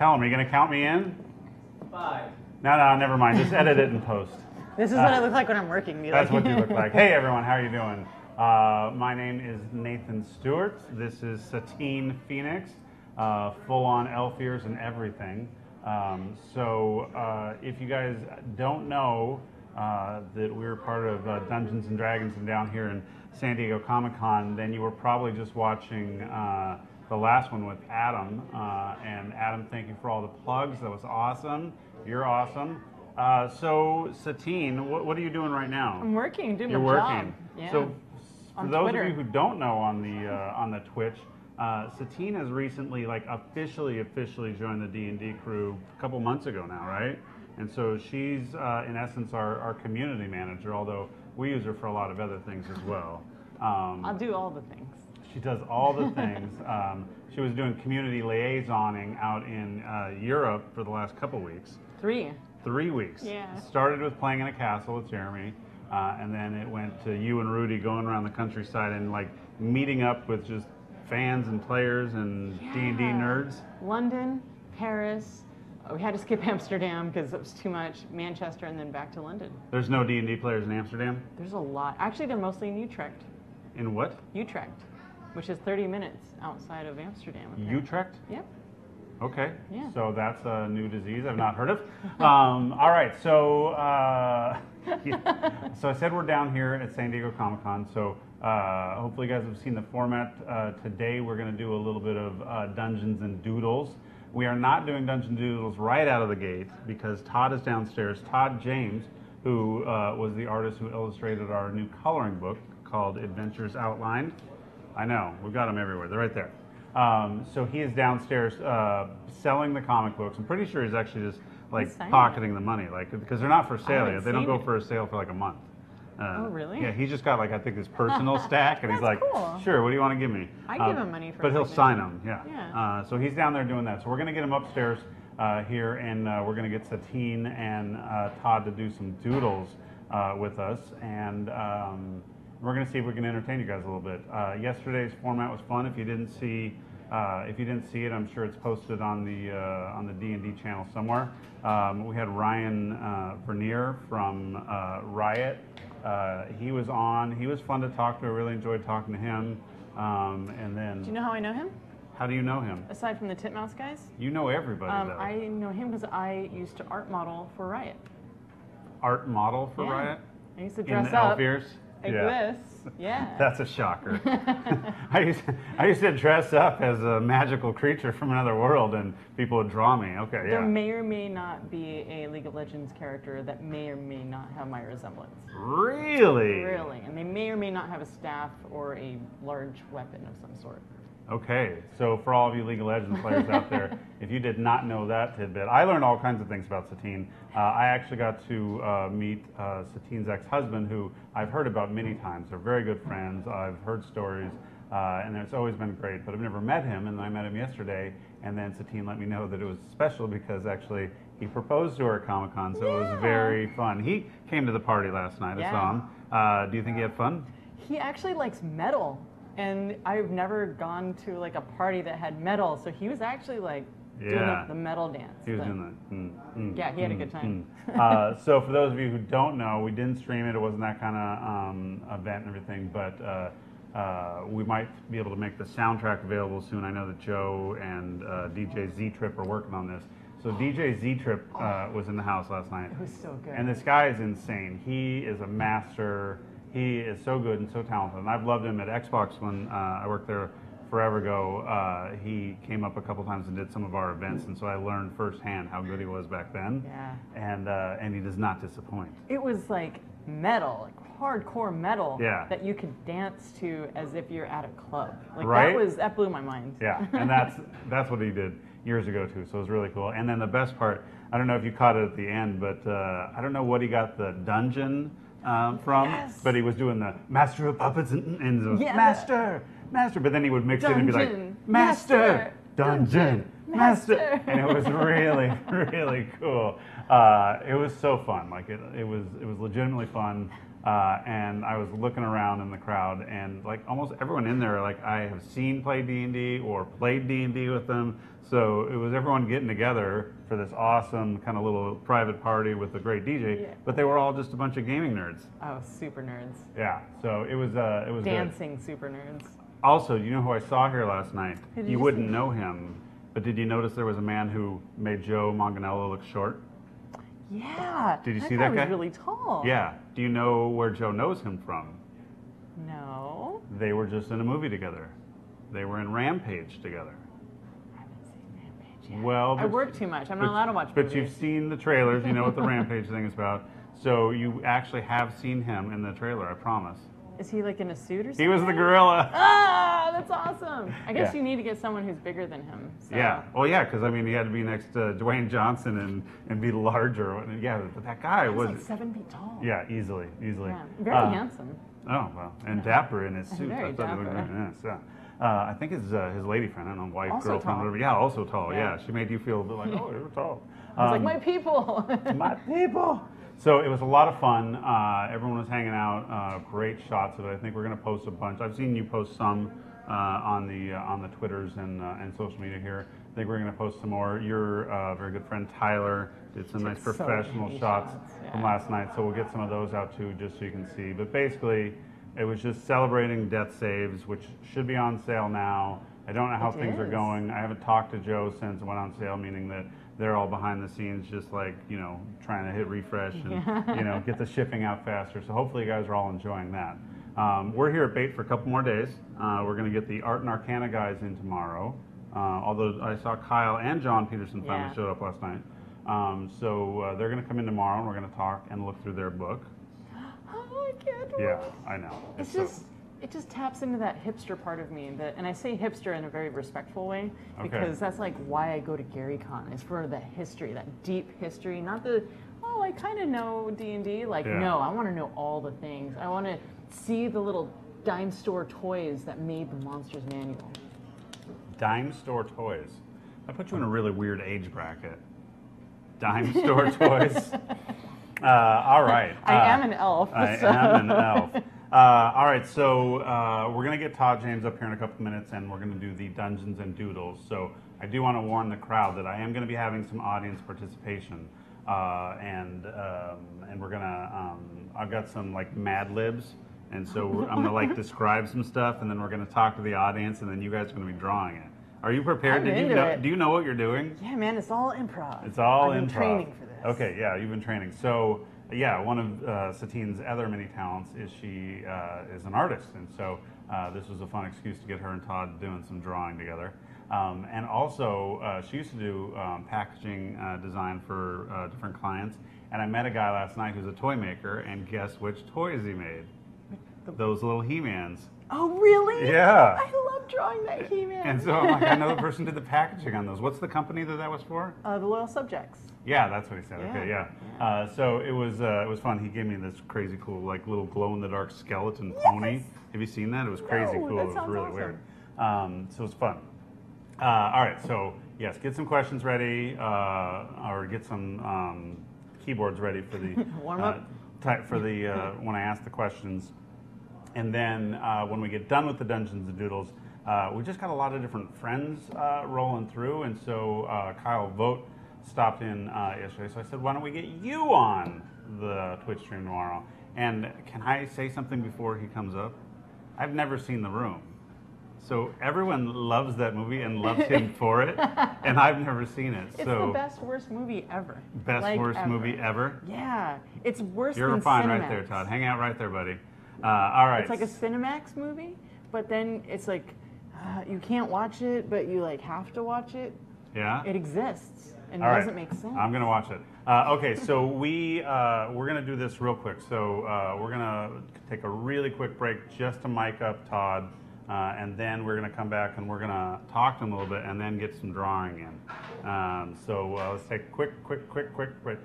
Tell him, are you going to count me in? 5. No, never mind. Just edit it in post. This is what I look like when I'm working. That's what you look like. Hey, everyone. How are you doing? My name is Nathan Stewart. This is Satine Phoenix. Full-on elf ears and everything. If you guys don't know that we're part of Dungeons and Dragons and down here in San Diego Comic-Con, then you were probably just watching the last one with Adam. And Adam, thank you for all the plugs. That was awesome. You're awesome. Satine, what are you doing right now? I'm working, doing You're my working. job. Yeah. So, for On those Twitter. of you who don't know on the Twitch, Satine has recently, officially joined the D&D crew a couple months ago now, right? And so she's, in essence, our community manager, although we use her for a lot of other things as well. I'll do all the things. She does all the things. She was doing community liaisoning out in Europe for the last couple weeks. 3 weeks. Yeah. Started with playing in a castle with Jeremy, and then it went to you and Rudy going around the countryside and meeting up with just fans and players and D&D nerds. London, Paris. We had to skip Amsterdam because it was too much. Manchester, and then back to London. There's no D&D players in Amsterdam? There's a lot. Actually, they're mostly in Utrecht. In what? Utrecht, which is 30 minutes outside of Amsterdam. apparently. Utrecht? Yep. Okay. Yeah. So that's a new disease I've not heard of. All right. So, so I said we're down here at San Diego Comic-Con. So hopefully you guys have seen the format. Today we're going to do a little bit of Dungeons and Doodles. We are not doing Dungeon Doodles right out of the gate because Todd is downstairs. Todd James, who was the artist who illustrated our new coloring book called Adventures Outlined. I know, we've got them everywhere. They're right there. So he is downstairs selling the comic books. I'm pretty sure he's actually just pocketing the money, because they're not for sale yet. They don't go for a sale for a month. Oh, really? Yeah, he's just got I think this personal stack, and he's like, cool. Sure, what do you want to give me? I give him money for but he'll everything. sign them, yeah. Yeah. So he's down there doing that. So we're going to get him upstairs here, and we're going to get Satine and Todd to do some doodles with us, and we're going to see if we can entertain you guys a little bit. Yesterday's format was fun. If you didn't see it, I'm sure it's posted on the D&D channel somewhere. We had Ryan Vernier from Riot. He was on. He was fun to talk to. I really enjoyed talking to him. And then, Do you know how I know him? How do you know him? Aside from the Titmouse guys? You know everybody, though. I know him because I used to art model for Riot. Art model for Yeah. Riot? I used to In dress the up elf ears? like this. Yeah. That's a shocker. I used to dress up as a magical creature from another world, and people would draw me. Okay, yeah. There may or may not be a League of Legends character that may or may not have my resemblance. Really? Really. And they may or may not have a staff or a large weapon of some sort. Okay, so for all of you League of Legends players out there, if you did not know that tidbit, I learned all kinds of things about Satine. I actually got to meet Satine's ex-husband, who I've heard about many times. They're very good friends. I've heard stories, and it's always been great, but I've never met him, and I met him yesterday, and then Satine let me know that it was special because actually he proposed to her at Comic-Con, so it was very fun. He came to the party last night. I saw him. Do you think he had fun? He actually likes metal. And I've never gone to a party that had metal, so he was actually doing the metal dance. He was doing that. Yeah, he had a good time. So for those of you who don't know, we didn't stream it. It wasn't that kind of event and everything, but we might be able to make the soundtrack available soon. I know that Joe and DJ Z-Trip are working on this. So DJ Z-Trip was in the house last night. It was so good. And this guy is insane. He is a master. He is so good and so talented, and I've loved him at Xbox when I worked there forever ago. He came up a couple times and did some of our events, and so I learned firsthand how good he was back then. Yeah. And he does not disappoint. It was metal, hardcore metal Yeah. that you could dance to as if you're at a club. Right? That blew my mind. Yeah, and that's what he did years ago too. So it was really cool. And then the best part, I don't know if you caught it at the end, but I don't know what he got the dungeon from, but he was doing the Master of Puppets and it was Master, but then he would mix it and be like, Master, Dungeon, Master, and it was really, really cool. It was so fun. It was legitimately fun. And I was looking around in the crowd, and like almost everyone in there, like I have seen play D&D or played D&D with them. So it was everyone getting together for this awesome kind of little private party with a great DJ. Yeah. But they were all just a bunch of gaming nerds. Oh, super nerds. Yeah. So it was Dancing good. super nerds. Also, you know who I saw here last night? Who did You you wouldn't see? know him, but did you notice there was a man who made Joe Manganiello look short? Yeah. Did you that see guy that guy? was really tall. Yeah. Do you know where Joe knows him from? No. They were just in a movie together. They were in Rampage together. I haven't seen Rampage yet. Well, I work too much. I'm not allowed to watch But movies. you've seen the trailers. You know what the Rampage thing is about. So you actually have seen him in the trailer. I promise. Is he like in a suit or something? He was the gorilla. Ah, that's awesome. I guess Yeah. you need to get someone who's bigger than him. So. Yeah. Well, yeah, because I mean, he had to be next to Dwayne Johnson and be larger. Yeah, but that guy He was was. like 7 feet tall. Yeah, easily. Yeah. Very handsome. Oh well, and dapper in his suit. Very I thought he looked dapper. really nice. Yeah. I think his lady friend, I don't know, wife, Also girlfriend, tall. whatever. Yeah, also tall. Yeah. Yeah, she made you feel a bit like, oh, you're tall. I was like, my people. My people. So it was a lot of fun. Everyone was hanging out. Great shots of it. I think we're going to post a bunch. I've seen you post some on the Twitters and social media here. I think we're going to post some more. Your very good friend Tyler did some nice Took so professional many shots yeah. from last night. So we'll get some of those out too, just so you can see. But basically, it was just celebrating death saves, which should be on sale now. I don't know how things are is. going. I haven't talked to Joe since it went on sale, meaning that they're all behind the scenes, just like, trying to hit refresh and, get the shipping out faster. So hopefully you guys are all enjoying that. We're here at Bait for a couple more days. We're going to get the Art and Arcana guys in tomorrow. Although I saw Kyle and John Peterson finally Yeah. showed up last night. So they're going to come in tomorrow and we're going to talk and look through their book. Oh, I can't wait. Yeah, I know. It's so- just, it just taps into that hipster part of me, and I say hipster in a very respectful way, because that's like why I go to GaryCon, is for the history, that deep history, not the, I kind of know D&D, like, Yeah. no, I want to know all the things. I want to see the little dime store toys that made the Monsters Manual. Dime store toys. I put you in a really weird age bracket. Dime store toys. All right. I am an elf. I so. am an elf. All right, so we're going to get Todd James up here in a couple minutes, and we're going to do the Dungeons and Doodles. So I do want to warn the crowd that I am going to be having some audience participation, and we're going to. I've got some like Mad Libs, and so I'm going to like describe some stuff, and then we're going to talk to the audience, and then you guys are going to be drawing it. Are you prepared? I'm into it. Do you know what you're doing? Yeah, man, it's all improv. It's all I've been improv. training for this. Okay, yeah, you've been training. So, yeah, one of Satine's other many talents is she is an artist, and so this was a fun excuse to get her and Todd doing some drawing together. And also, she used to do packaging design for different clients. And I met a guy last night who's a toy maker, and guess which toys he made? Those little He-Mans. Oh, really? Yeah. I love drawing that He-Man. And so I'm like, I know the person did the packaging on those. What's the company that was for? The Loyal Subjects. Yeah, that's what he said. Yeah, Okay, yeah. So it was fun. He gave me this crazy cool, like little glow in the dark skeleton pony. Have you seen that? It was crazy No, cool. that It was sounds really awesome. weird. So it was fun. All right, so yes, get some questions ready, or get some keyboards ready for the Warm up. for the when I ask the questions. And then when we get done with the Dungeons and Doodles, we just got a lot of different friends rolling through, and so Kyle Vogt stopped in yesterday. So I said, why don't we get you on the Twitch stream tomorrow? And can I say something before he comes up? I've never seen The Room. So everyone loves that movie and loves him for it, and I've never seen it. It's so the best, worst movie ever. best, Like, worst ever. movie ever? Yeah, it's worse You're than fine Cinemax. right there, Todd. Hang out right there, buddy. All right. It's like a Cinemax movie, but then it's like you can't watch it, but you like have to watch it. Yeah? It exists, and All it right. doesn't make sense. I'm going to watch it. Okay, so we're going to do this real quick. So we're going to take a really quick break just to mic up Todd, and then we're going to come back and we're going to talk to him a little bit and then get some drawing in. So let's take a quick break.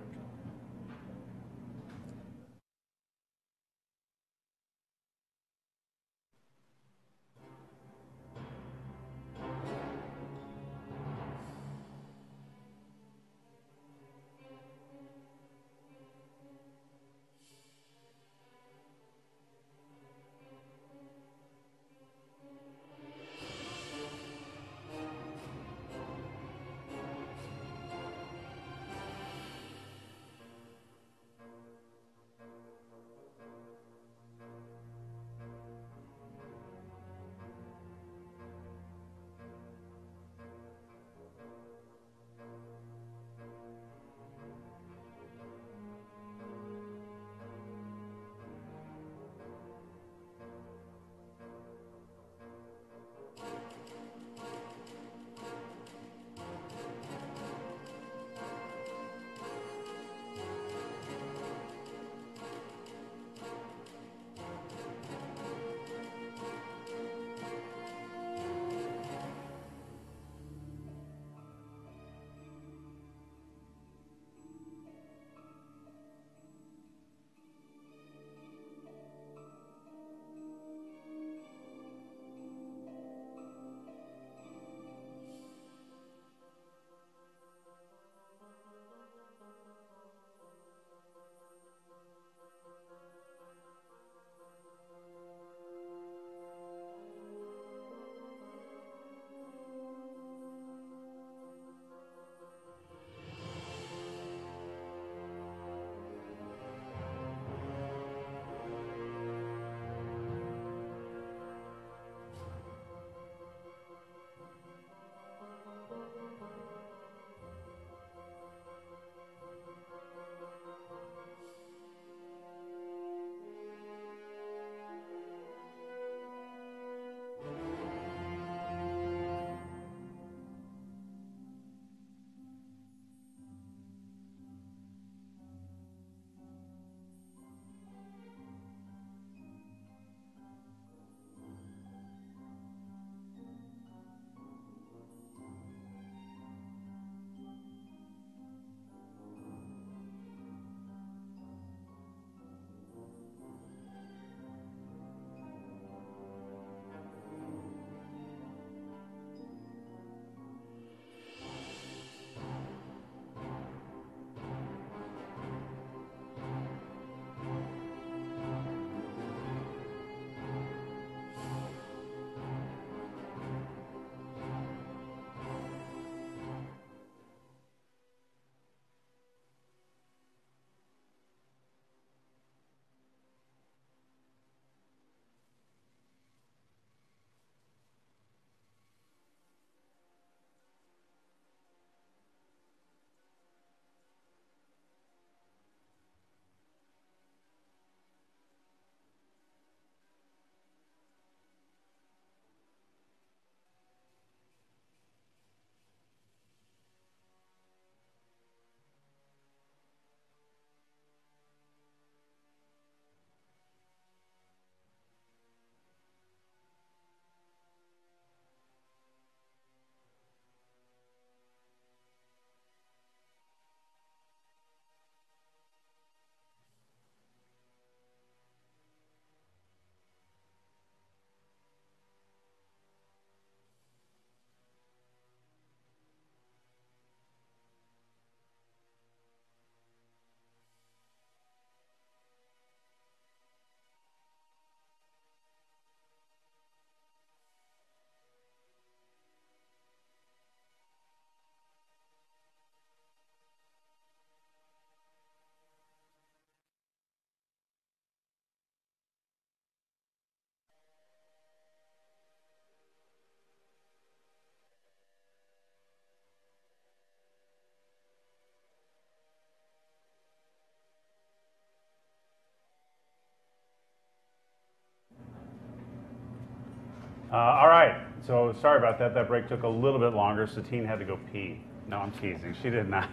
All right. So sorry about that. That break took a little bit longer. Satine had to go pee. No, I'm teasing. She did not.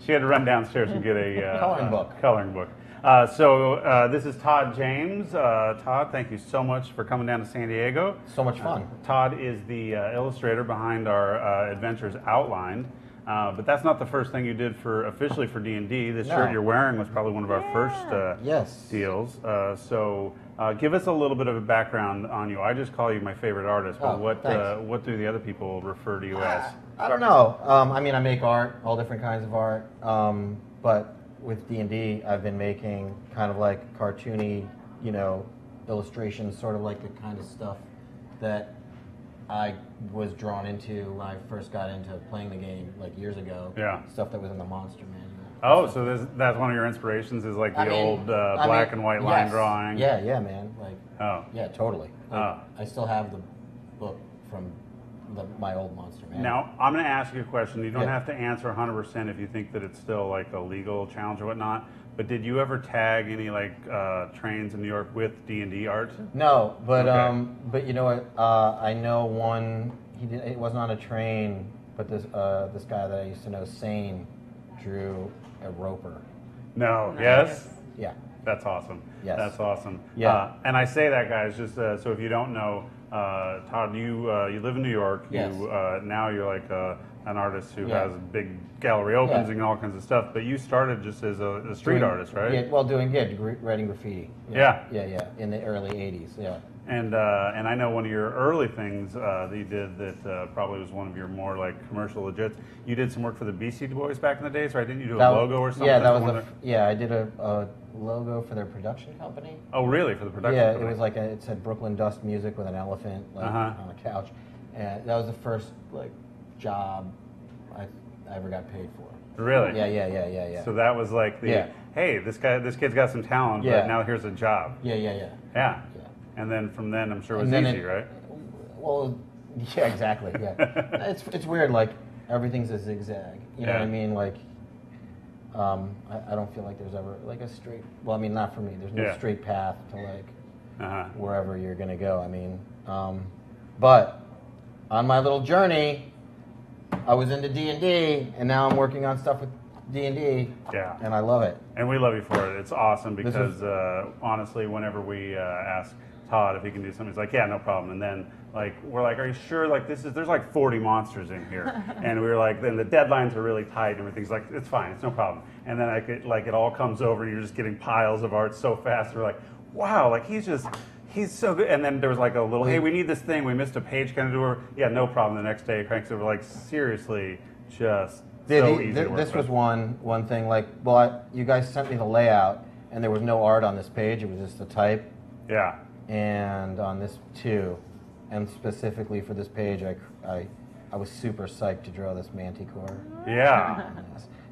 She had to run downstairs and get a Coloring book. So this is Todd James. Todd, thank you so much for coming down to San Diego. So much fun. Todd is the illustrator behind our Adventures Outlined. But that's not the first thing you did officially for D&D. This shirt you're wearing was probably one of our first deals. So give us a little bit of a background on you. I just call you my favorite artist, but what do the other people refer to you as? I don't know. I mean, I make art, all different kinds of art. But with D&D, I've been making kind of like cartoony, illustrations, sort of like the kind of stuff that I was drawn into when I first got into playing the game, like years ago. Yeah. Stuff that was in the Monster Manual. Oh, so that's one of your inspirations is like the old black and white line drawing? Yeah, man. Yeah, totally. I still have the book from my old Monster Manual. Now, I'm going to ask you a question. You don't have to answer 100% if you think that it's still like a legal challenge or whatnot. But did you ever tag any trains in New York with D&D art? No, but you know what? I know one. It wasn't on a train, but this guy that I used to know, Sane, drew a roper. No. Nice. Yes. Yeah. That's awesome. Yes. That's awesome. Yeah. And I say that, guys, just so if you don't know, Todd, you live in New York. Yes. Now you're like an artist who has big gallery opens and all kinds of stuff. But you started just as a street artist, right? Yeah. Well, writing graffiti. Yeah. In the early '80s. Yeah. And I know one of your early things that you did that probably was one of your more like commercial legits. You did some work for the Beastie Boys back in the days, right? Didn't you do a logo or something? Yeah, that was I did a logo for their production company. Oh, really? For the production company? Yeah, it was like it said Brooklyn Dust Music with an elephant on a couch, and that was the first job I ever got paid for. Really? Yeah. So that was like hey, this kid's got some talent, but now here's a job. Yeah. And then from then, I'm sure it was easy, right? Well, yeah, exactly. Yeah, it's weird. Like everything's a zigzag. You know what I mean? Like, I don't feel like there's ever like a straight. Well, I mean, not for me. There's no straight path to like wherever you're gonna go. I mean, but on my little journey, I was into D&D, and now I'm working on stuff with D&D. Yeah. And I love it. And we love you for it. It's awesome because honestly, whenever we ask Todd if he can do something, he's like, yeah, no problem. And then we're like, are you sure? Like there's like 40 monsters in here, and we were like, then the deadlines are really tight and everything's like, it's fine, it's no problem. And then it all comes over, and you're just getting piles of art so fast. We're like, wow, like he's so good. And then there was like a little, hey, we need this thing. We missed a page. Can I do it? Yeah, no problem. The next day it cranks over. Like seriously, just so easy to work This with. was one thing. Like, you guys sent me the layout, and there was no art on this page. It was just a type. Yeah. And on this too, and specifically for this page, I was super psyched to draw this manticore. Yeah.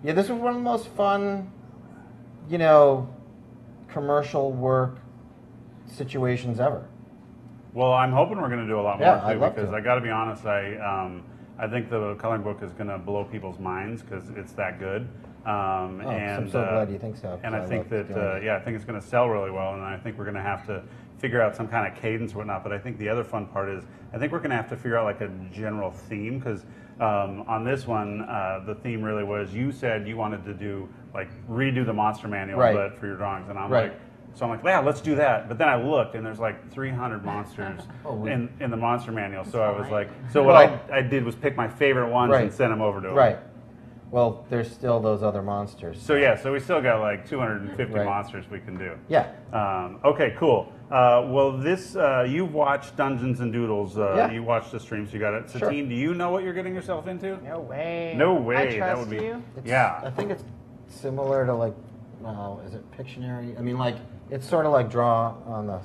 Yeah, this was one of the most fun, commercial work situations ever. Well, I'm hoping we're going to do a lot more Yeah, I'd too, love because to. I got to be honest, I think the coloring book is going to blow people's minds because it's that good. And I'm so glad you think so. And I think that I think it's going to sell really well, and I think we're going to have to figure out some kind of cadence or whatnot. But I think the other fun part is I think we're going to have to figure out like a general theme because on this one the theme really was you said you wanted to do like redo the monster manual, but for your drawings, and I'm like. So I'm like, yeah, let's do that. But then I looked, and there's like 300 monsters in the monster manual. So I was like, what I did was pick my favorite ones and send them over to them. Right. Well, there's still those other monsters. So so we still got like 250 monsters we can do. Yeah. Okay, cool. Well, this you watched Dungeons and Doodles. You watched the stream, so you got it. Satine, do you know what you're getting yourself into? No way. No way. I trust that would be. you. I think it's similar to like, is it Pictionary? I mean, like. It's sort of like draw on the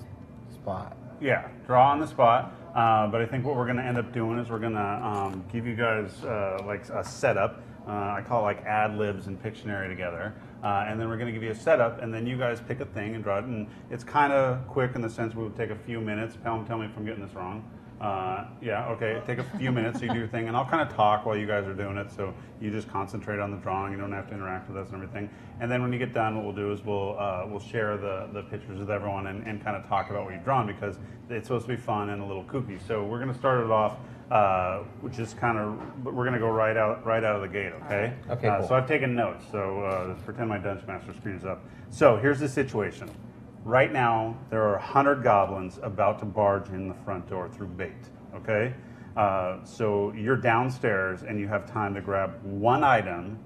spot. Yeah, draw on the spot. But I think what we're going to end up doing is we're going to give you guys like a setup. I call it like ad libs and Pictionary together. And then we're going to give you a setup, and then you guys pick a thing and draw it. And it's kind of quick in the sense we would take a few minutes. Tell me if I'm getting this wrong. Yeah, okay. Take a few minutes, so you do your thing, and I'll kind of talk while you guys are doing it, so you just concentrate on the drawing. You don't have to interact with us and everything. And then when you get done, what we'll do is we'll share the pictures with everyone and kind of talk about what you've drawn, because it's supposed to be fun and a little kooky. So we're going to start it off, which is kind of, we're going to go right out of the gate, okay? Okay, cool. So I've taken notes, so let's pretend my Dungeon Master screen is up. So here's the situation. Right now, there are 100 goblins about to barge in the front door through bait, okay? So you're downstairs and you have time to grab one item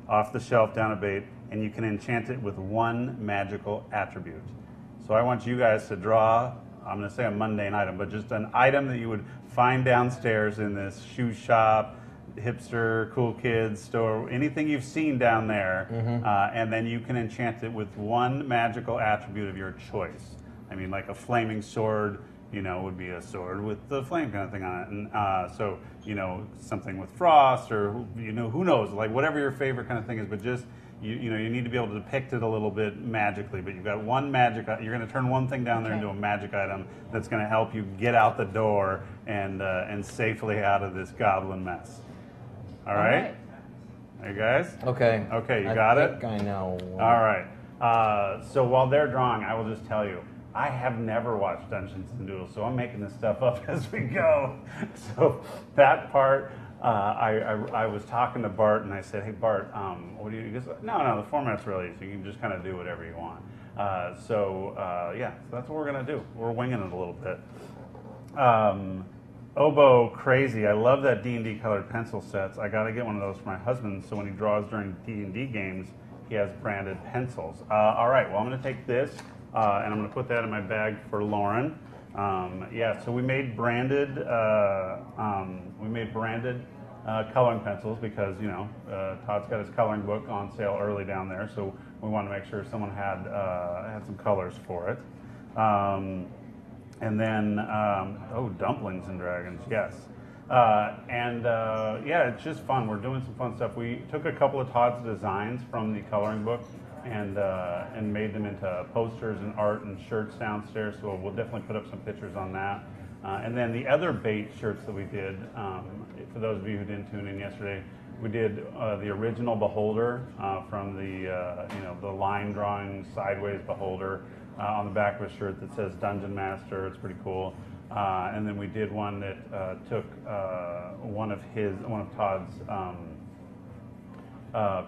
off the shelf down a bait, and you can enchant it with one magical attribute. So I want you guys to draw, I'm going to say a mundane item, but just an item that you would find downstairs in this shoe shop, hipster, cool kids store, anything you've seen down there, and then you can enchant it with one magical attribute of your choice. I mean, like a flaming sword, would be a sword with the flame kind of thing on it. And so, something with frost, or, who knows, like whatever your favorite kind of thing is, but just, you need to be able to depict it a little bit magically. But you've got one magic, you're going to turn one thing down there into a magic item that's going to help you get out the door and safely out of this goblin mess. All right. Are you guys? Okay. Okay, you got it? I know. All right. So while they're drawing, I will just tell you, I have never watched Dungeons and Doodles, so I'm making this stuff up as we go. So that part, I was talking to Bart, and I said, "Hey, Bart, what do you?" He goes, "No, the format's really easy. You can just kind of do whatever you want." So that's what we're gonna do. We're winging it a little bit. Oboe crazy. I love that D&D colored pencil sets. I got to get one of those for my husband, so when he draws during D&D games, he has branded pencils. All right, well, I'm going to take this, and I'm going to put that in my bag for Lauren. So we made branded coloring pencils because, Todd's got his coloring book on sale early down there, so we wanted to make sure someone had some colors for it. And then, Dumplings and Dragons, yes. It's just fun. We're doing some fun stuff. We took a couple of Todd's designs from the coloring book and made them into posters and art and shirts downstairs, so we'll definitely put up some pictures on that. And then the other bait shirts that we did, for those of you who didn't tune in yesterday, we did the original Beholder from the line drawing sideways Beholder on the back of a shirt that says Dungeon Master. It's pretty cool. And then we did one that took one of Todd's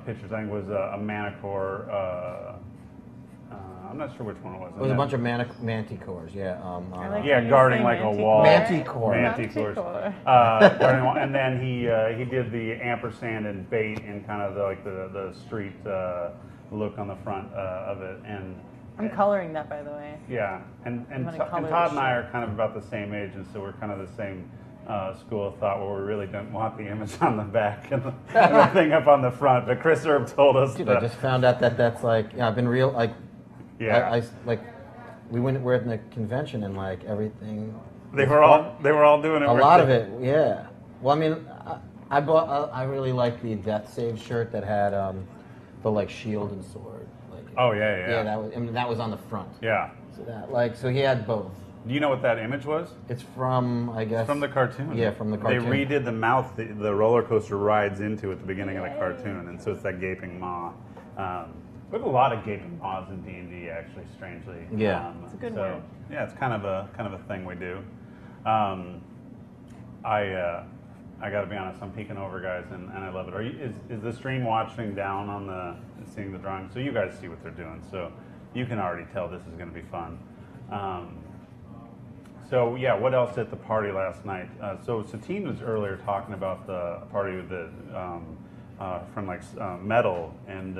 pictures. I think it was a Manticore. I'm not sure which one it was. It was a bunch of manticores, guarding like a wall. Manticore. And then he did the ampersand and bait in kind of the street look on the front of it. And I'm coloring that, by the way. Yeah, and Todd and I are kind of about the same age, and so we're kind of the same school of thought, where we really don't want the image on the back and the thing up on the front. But Chris Erb told us. Dude, I just found out that's I've been real Yeah. We're at the convention and everything. They were all doing it. A lot of it, yeah. Well, I mean, I really like the Death Save shirt that had the shield and sword. Oh yeah. Yeah, that was on the front. Yeah. So so he had both. Do you know what that image was? It's from, I guess. From the cartoon. Yeah, from the cartoon. They redid the mouth the roller coaster rides into at the beginning of the cartoon, and so it's that gaping maw. We have a lot of gaping maws in D&D, actually, strangely. Yeah. It's a good word. Yeah, it's kind of a thing we do. I got to be honest, I'm peeking over, guys, and I love it. Is the stream watching down on seeing the drawing? So you guys see what they're doing, so you can already tell this is going to be fun. What else at the party last night? So Satine was earlier talking about the party from metal and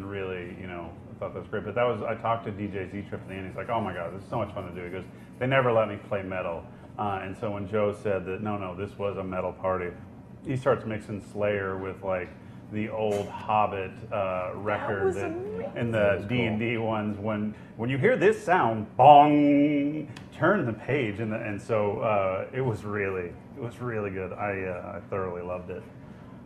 really, I thought that was great. But I talked to DJ Z-Trip at the end. He's like, "Oh my God, this is so much fun to do." He goes, "They never let me play metal." And so when Joe said that, no, this was a metal party, he starts mixing Slayer with the old Hobbit record in the D&D ones. When you hear this sound, bong, turn the page, and so it was really good. I thoroughly loved it.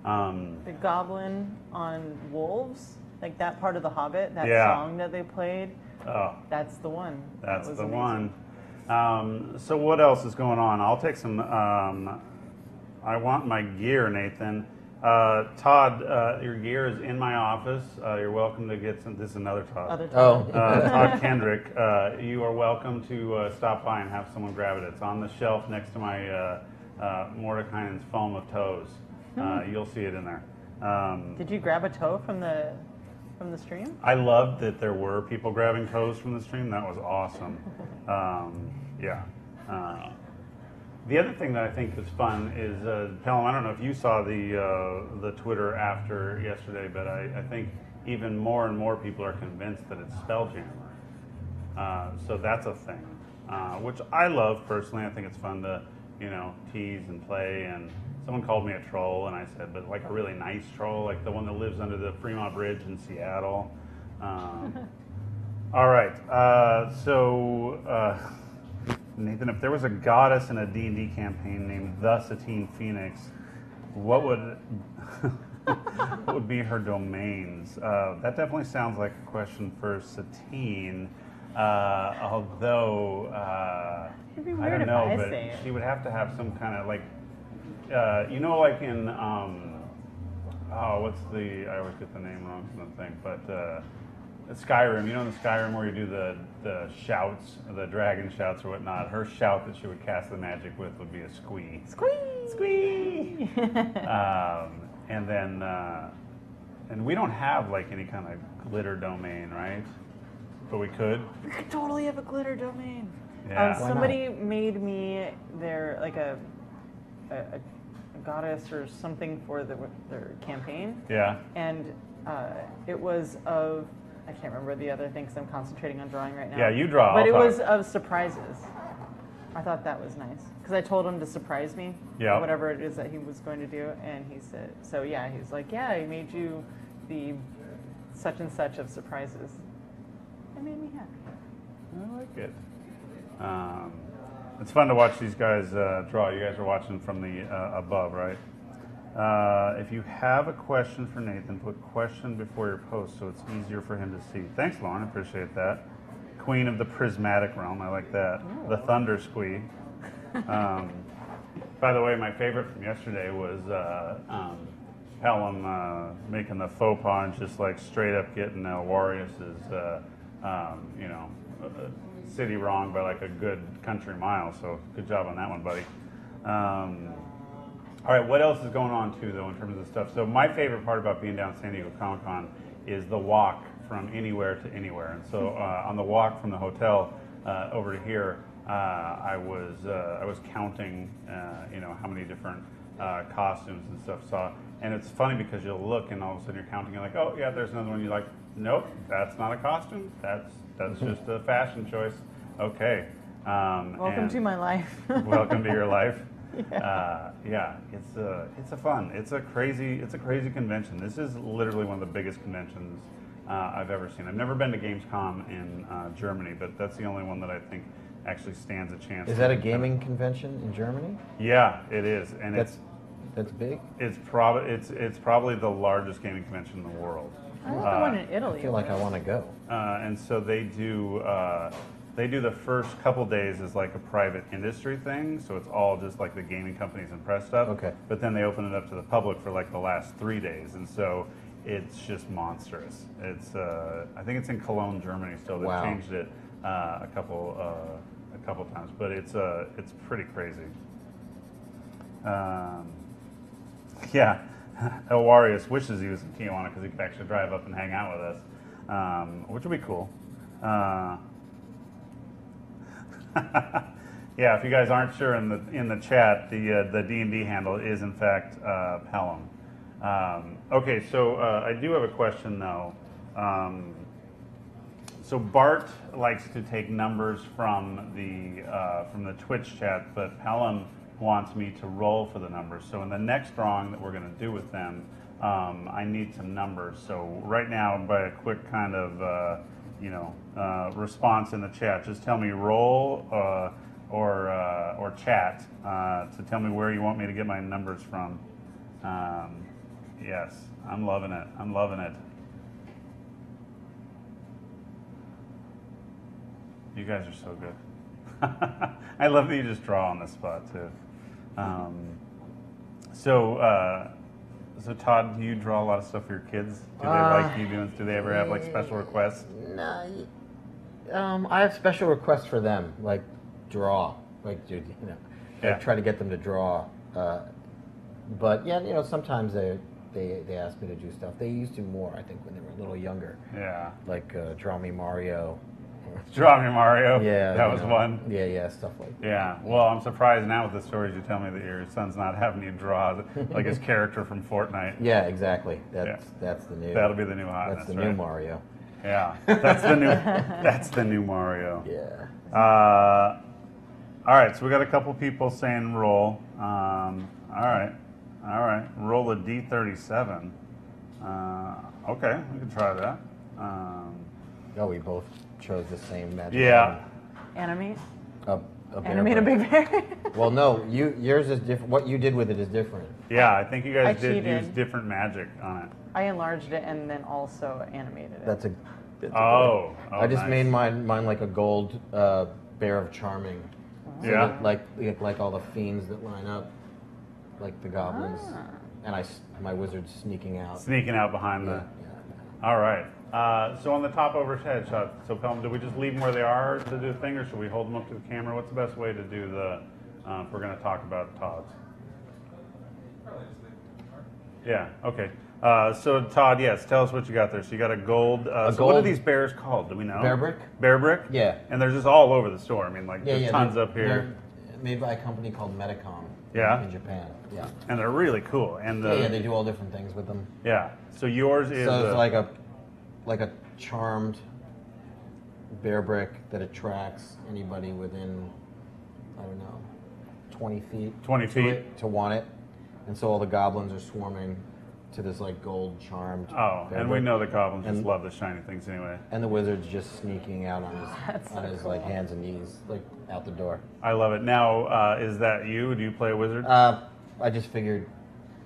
The Goblin on Wolves, that part of the Hobbit, that song that they played. Oh, that's the one. That's the amazing. one. So what else is going on? I'll take some. I want my gear, Nathan. Todd, your gear is in my office. You're welcome to get some. This is another Todd. Other Todd. Todd Kendrick. You are welcome to stop by and have someone grab it. It's on the shelf next to my Mordekainen's foam of toes. You'll see it in there. Did you grab a toe from the stream? I loved that there were people grabbing toes from the stream. That was awesome. Yeah. The other thing that I think is fun is, Pelham, I don't know if you saw the Twitter after yesterday, but I think even more and more people are convinced that it's Spelljammer. So that's a thing, which I love personally. I think it's fun to, tease and play. And someone called me a troll, and I said, but like a really nice troll, like the one that lives under the Fremont Bridge in Seattle. All right. Nathan, if there was a goddess in a D&D campaign named the Satine Phoenix, what would what would be her domains? That definitely sounds like a question for Satine, although It'd be I weird don't if know, I but say it. she would have to have some kind of like, like in what's the? I always get the name wrong from the thing, but. Skyrim, in the Skyrim where you do the shouts, the dragon shouts or whatnot, her shout that she would cast the magic with would be a squee. Squee! Squee! And then, and we don't have like any kind of glitter domain, right? But we could. We could totally have a glitter domain. Yeah. Why Somebody made me their like a goddess or something for their campaign, Yeah. and it was of. I can't remember the other things I'm concentrating on drawing right now. Yeah, you draw. But I'll it talk. was of surprises. I thought that was nice because I told him to surprise me. Yeah. Whatever it is that he was going to do, and he said, so yeah, he's like, yeah, I made you the such and such of surprises. It made me happy. I like it. It's fun to watch these guys draw. You guys are watching from the above, right? If you have a question for Nathan, put question before your post so it's easier for him to see. Thanks, Lauren. Appreciate that. Queen of the prismatic realm. I like that. Ooh. The thunder squee. By the way, my favorite from yesterday was Pelham making the faux pas and just like straight up getting Warius's, city wrong by like a good country mile. So good job on that one, buddy. All right, what else is going on too, though, in terms of stuff? So my favorite part about being down at San Diego Comic-Con is the walk from anywhere to anywhere. And so on the walk from the hotel over to here, I was counting, how many different costumes and stuff saw. And it's funny because you'll look and all of a sudden you're counting, you're like, oh yeah, there's another one. You're like, nope, that's not a costume. That's just a fashion choice. Okay. Welcome to my life. Welcome to your life. Yeah. It's a crazy convention. This is literally one of the biggest conventions I've ever seen. I've never been to Gamescom in Germany, but that's the only one that I think actually stands a chance. Is that a gaming convention in Germany? Yeah, it is, and That's big? it's probably the largest gaming convention in the world. I want the one in I Italy. feel like I want to go. And so they do the first couple days as like a private industry thing, so it's all just like the gaming companies and press stuff. Okay. But then they open it up to the public for like the last 3 days, and so it's just monstrous. It's I think it's in Cologne, Germany. Still, they've Wow. changed it a couple times, but it's pretty crazy. Yeah, Elwarius wishes he was in Tijuana because he could actually drive up and hang out with us, which would be cool. Yeah, if you guys aren't sure in the chat, the D&D handle is in fact Pelham. Okay, so I do have a question though. So Bart likes to take numbers from the Twitch chat, but Pelham wants me to roll for the numbers. So in the next drawing that we're going to do with them, I need some numbers. So right now, by a quick kind of response in the chat, just tell me roll or chat to tell me where you want me to get my numbers from. Yes, I'm loving it. I'm loving it. You guys are so good. I love that you just draw on the spot too. So Todd, do you draw a lot of stuff for your kids? Do they like you doing? Do they ever have like special requests? No, I have special requests for them, like draw, like dude, I try to get them to draw. But yeah, sometimes they ask me to do stuff. They used to more, I think, when they were a little younger. Yeah. Like draw me Mario. Draw me Mario. Yeah, that was fun. Yeah, stuff like that. Yeah. Well, I'm surprised now with the stories you tell me that your son's not having you draw like his character from Fortnite. Yeah, exactly. That's the new. That'll be the new hotness. That's the new Mario. Yeah. That's the new Mario. Yeah. All right. So we got a couple people saying roll. All right. Roll a D37. Okay, we can try that. Oh, we both chose the same magic. Yeah. Animate. A bear Animate a big bear. Well, no, yours is different. What you did with it is different. Yeah, I think you guys did cheated. use different magic on it. I enlarged it and then also animated it. That's a Oh, I just nice. made mine like a gold bear of charming. So Yeah. that, like all the fiends that line up, like the goblins, and my wizard's sneaking out. Sneaking out behind the. All right. So on the top overhead shot, so Pelham, do we just leave them where they are to do the thing, or should we hold them up to the camera? What's the best way to do the, if we're going to talk about Todd's? Yeah, okay. So Todd, yes, tell us what you got there. So you got a gold, so what are gold- these bears called? Do we know? Bear brick? Bear brick? Yeah. And they're just all over the store. I mean, like, there's tons they're- up here. They're made by a company called Medicom. Yeah? In Japan. Yeah. And they're really cool. And Yeah, they do all different things with them. Yeah. So yours is So it's like a charmed bear brick that attracts anybody within, I don't know, 20 feet. 20 to feet. it, to want it. And so all the goblins are swarming to this like gold charmed. Oh, bear and we brick. know the goblins just And- love the shiny things anyway. And the wizard's just sneaking out on That's so his cool. like hands and knees, like out the door. I love it. Now, is that you? Do you play a wizard? I just figured,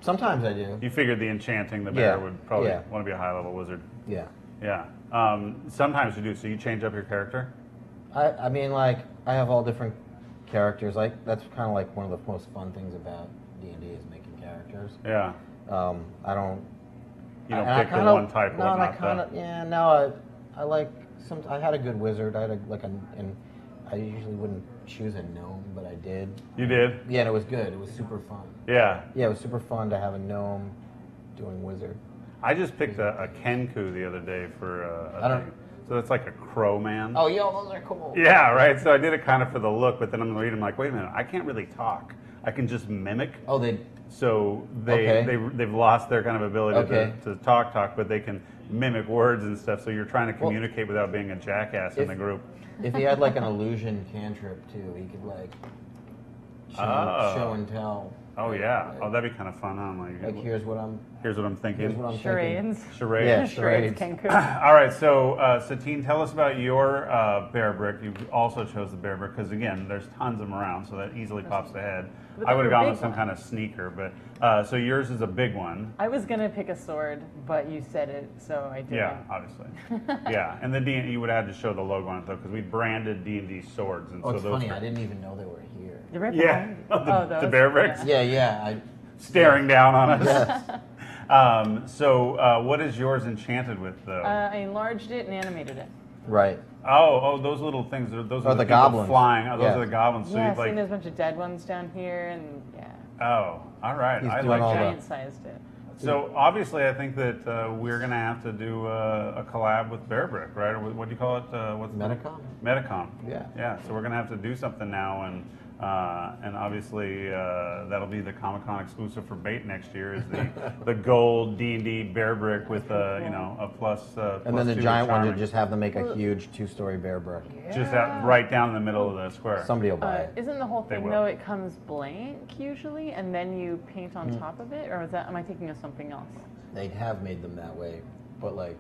sometimes I do. You figured the enchanting the bear Yeah, would probably yeah. want to be a high level wizard. Yeah. Yeah. Sometimes you do. So you change up your character. I mean, like, I have all different characters. Like, that's kind of like one of the most fun things about D&D is making characters. Yeah. I don't. You don't and I pick the kinda- one type. No, and I whatnot, kind of no. I like some. I had a good wizard. I had and I usually wouldn't choose a gnome, but I did. You did. Yeah, and it was good. It was super fun. Yeah. Yeah, it was super fun to have a gnome doing wizard. I just picked a Kenku the other day for I a don't- thing. So that's like a crow man. Oh, yeah, those are cool. Yeah, right. So I did it kind of for the look, but then I'm reading, I'm like, wait a minute, I can't really talk. I can just mimic. Oh, they. So Okay. they've lost their kind of ability Okay. to talk, but they can mimic words and stuff. So you're trying to communicate without being a jackass in if- the group. If he had like an illusion cantrip too, he could like show and tell. Oh yeah. Oh, that'd be kind of fun. Huh? Like here's what I'm thinking. here's what I'm Charades. thinking. Charades. Yeah, Charades. charades. Kenku. All right, so Satine, tell us about your bear brick. You also chose the bear brick because again, there's tons of them around, so that easily pops ahead. But I would have they're gone big with some ones. kind of sneaker, but so yours is a big one. I was gonna pick a sword, but you said it, so I did. Yeah, obviously. Yeah, and the D you would have had to show the logo on it though, because we branded D&D swords, and Oh, so it's those. funny. I didn't even know they were here. They're right Yeah, behind you. the those? bear bricks Yeah. Yeah. staring down on us. Yes. So what is yours enchanted with though? I enlarged it and animated it. Right. Oh, those little things. Those Oh, are the people goblins. flying. Oh, those Yeah. are the goblins. So Yeah, you'd like. see, there's a bunch of dead ones down here, and yeah, Oh, all right. He's I doing like all that. the- giant sized it. So obviously, I think that we're going to have to do a collab with Bear Brick, right? Or what do you call it? What's Medicom? Medicom. Yeah. Yeah. So we're going to have to do something now, and obviously that'll be the Comic-Con exclusive for Bait next year. Is the gold D&D Bear Brick with a plus. And then the +2 giant one, you charming. just have them make a huge 2-story bear brick. Just out right down in the middle of the square. Somebody will buy it. Isn't the whole They thing will. though? It comes blank usually, and then you paint on top of it, or is that? Am I thinking of something else? They have made them that way, but like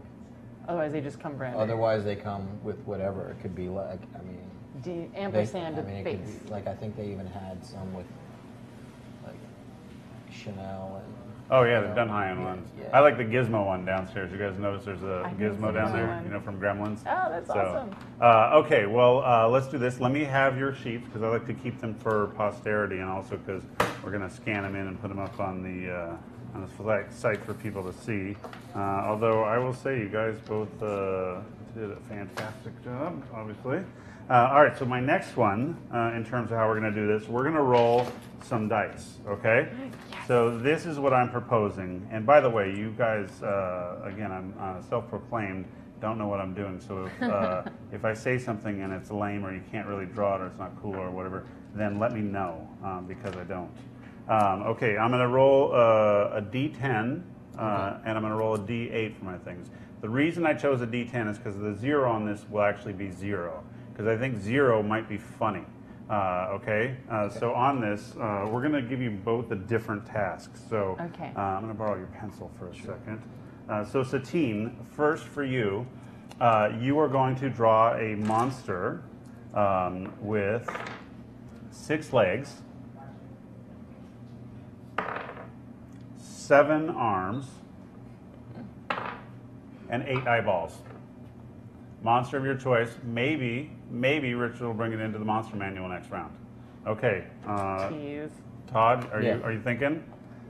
Otherwise, they just come branded. otherwise they come with whatever. It could be like Ampersand I with mean, it face. could be, like I think they even had some with like Chanel and Oh yeah, they've done high-end ones. Yeah. I like the Gizmo one downstairs. You guys notice there's a I didn't Gizmo see down that there, one. you know, from Gremlins. Oh, that's awesome. Okay, well, let's do this. Let me have your sheets because I like to keep them for posterity, and also because we're going to scan them in and put them up on the site for people to see. Although I will say, you guys both did a fantastic job, obviously. All right, so my next one, in terms of how we're going to do this, we're going to roll some dice, okay? Yes. So this is what I'm proposing. And by the way, you guys, again, I'm self-proclaimed, don't know what I'm doing. So if I say something and it's lame or you can't really draw it or it's not cool or whatever, then let me know because I don't. Okay, I'm going to roll a D10 and I'm going to roll a D8 for my things. The reason I chose a D10 is because the 0 on this will actually be 0. Because I think 0 might be funny. Okay? So on this, we're going to give you both a different task. So Okay. I'm going to borrow your pencil for a second. So Satine, first for you, you are going to draw a monster with 6 legs, 7 arms, and 8 eyeballs. Monster of your choice. Maybe Richard will bring it into the monster manual next round. Okay. Jeez. Todd, are Yeah. you thinking?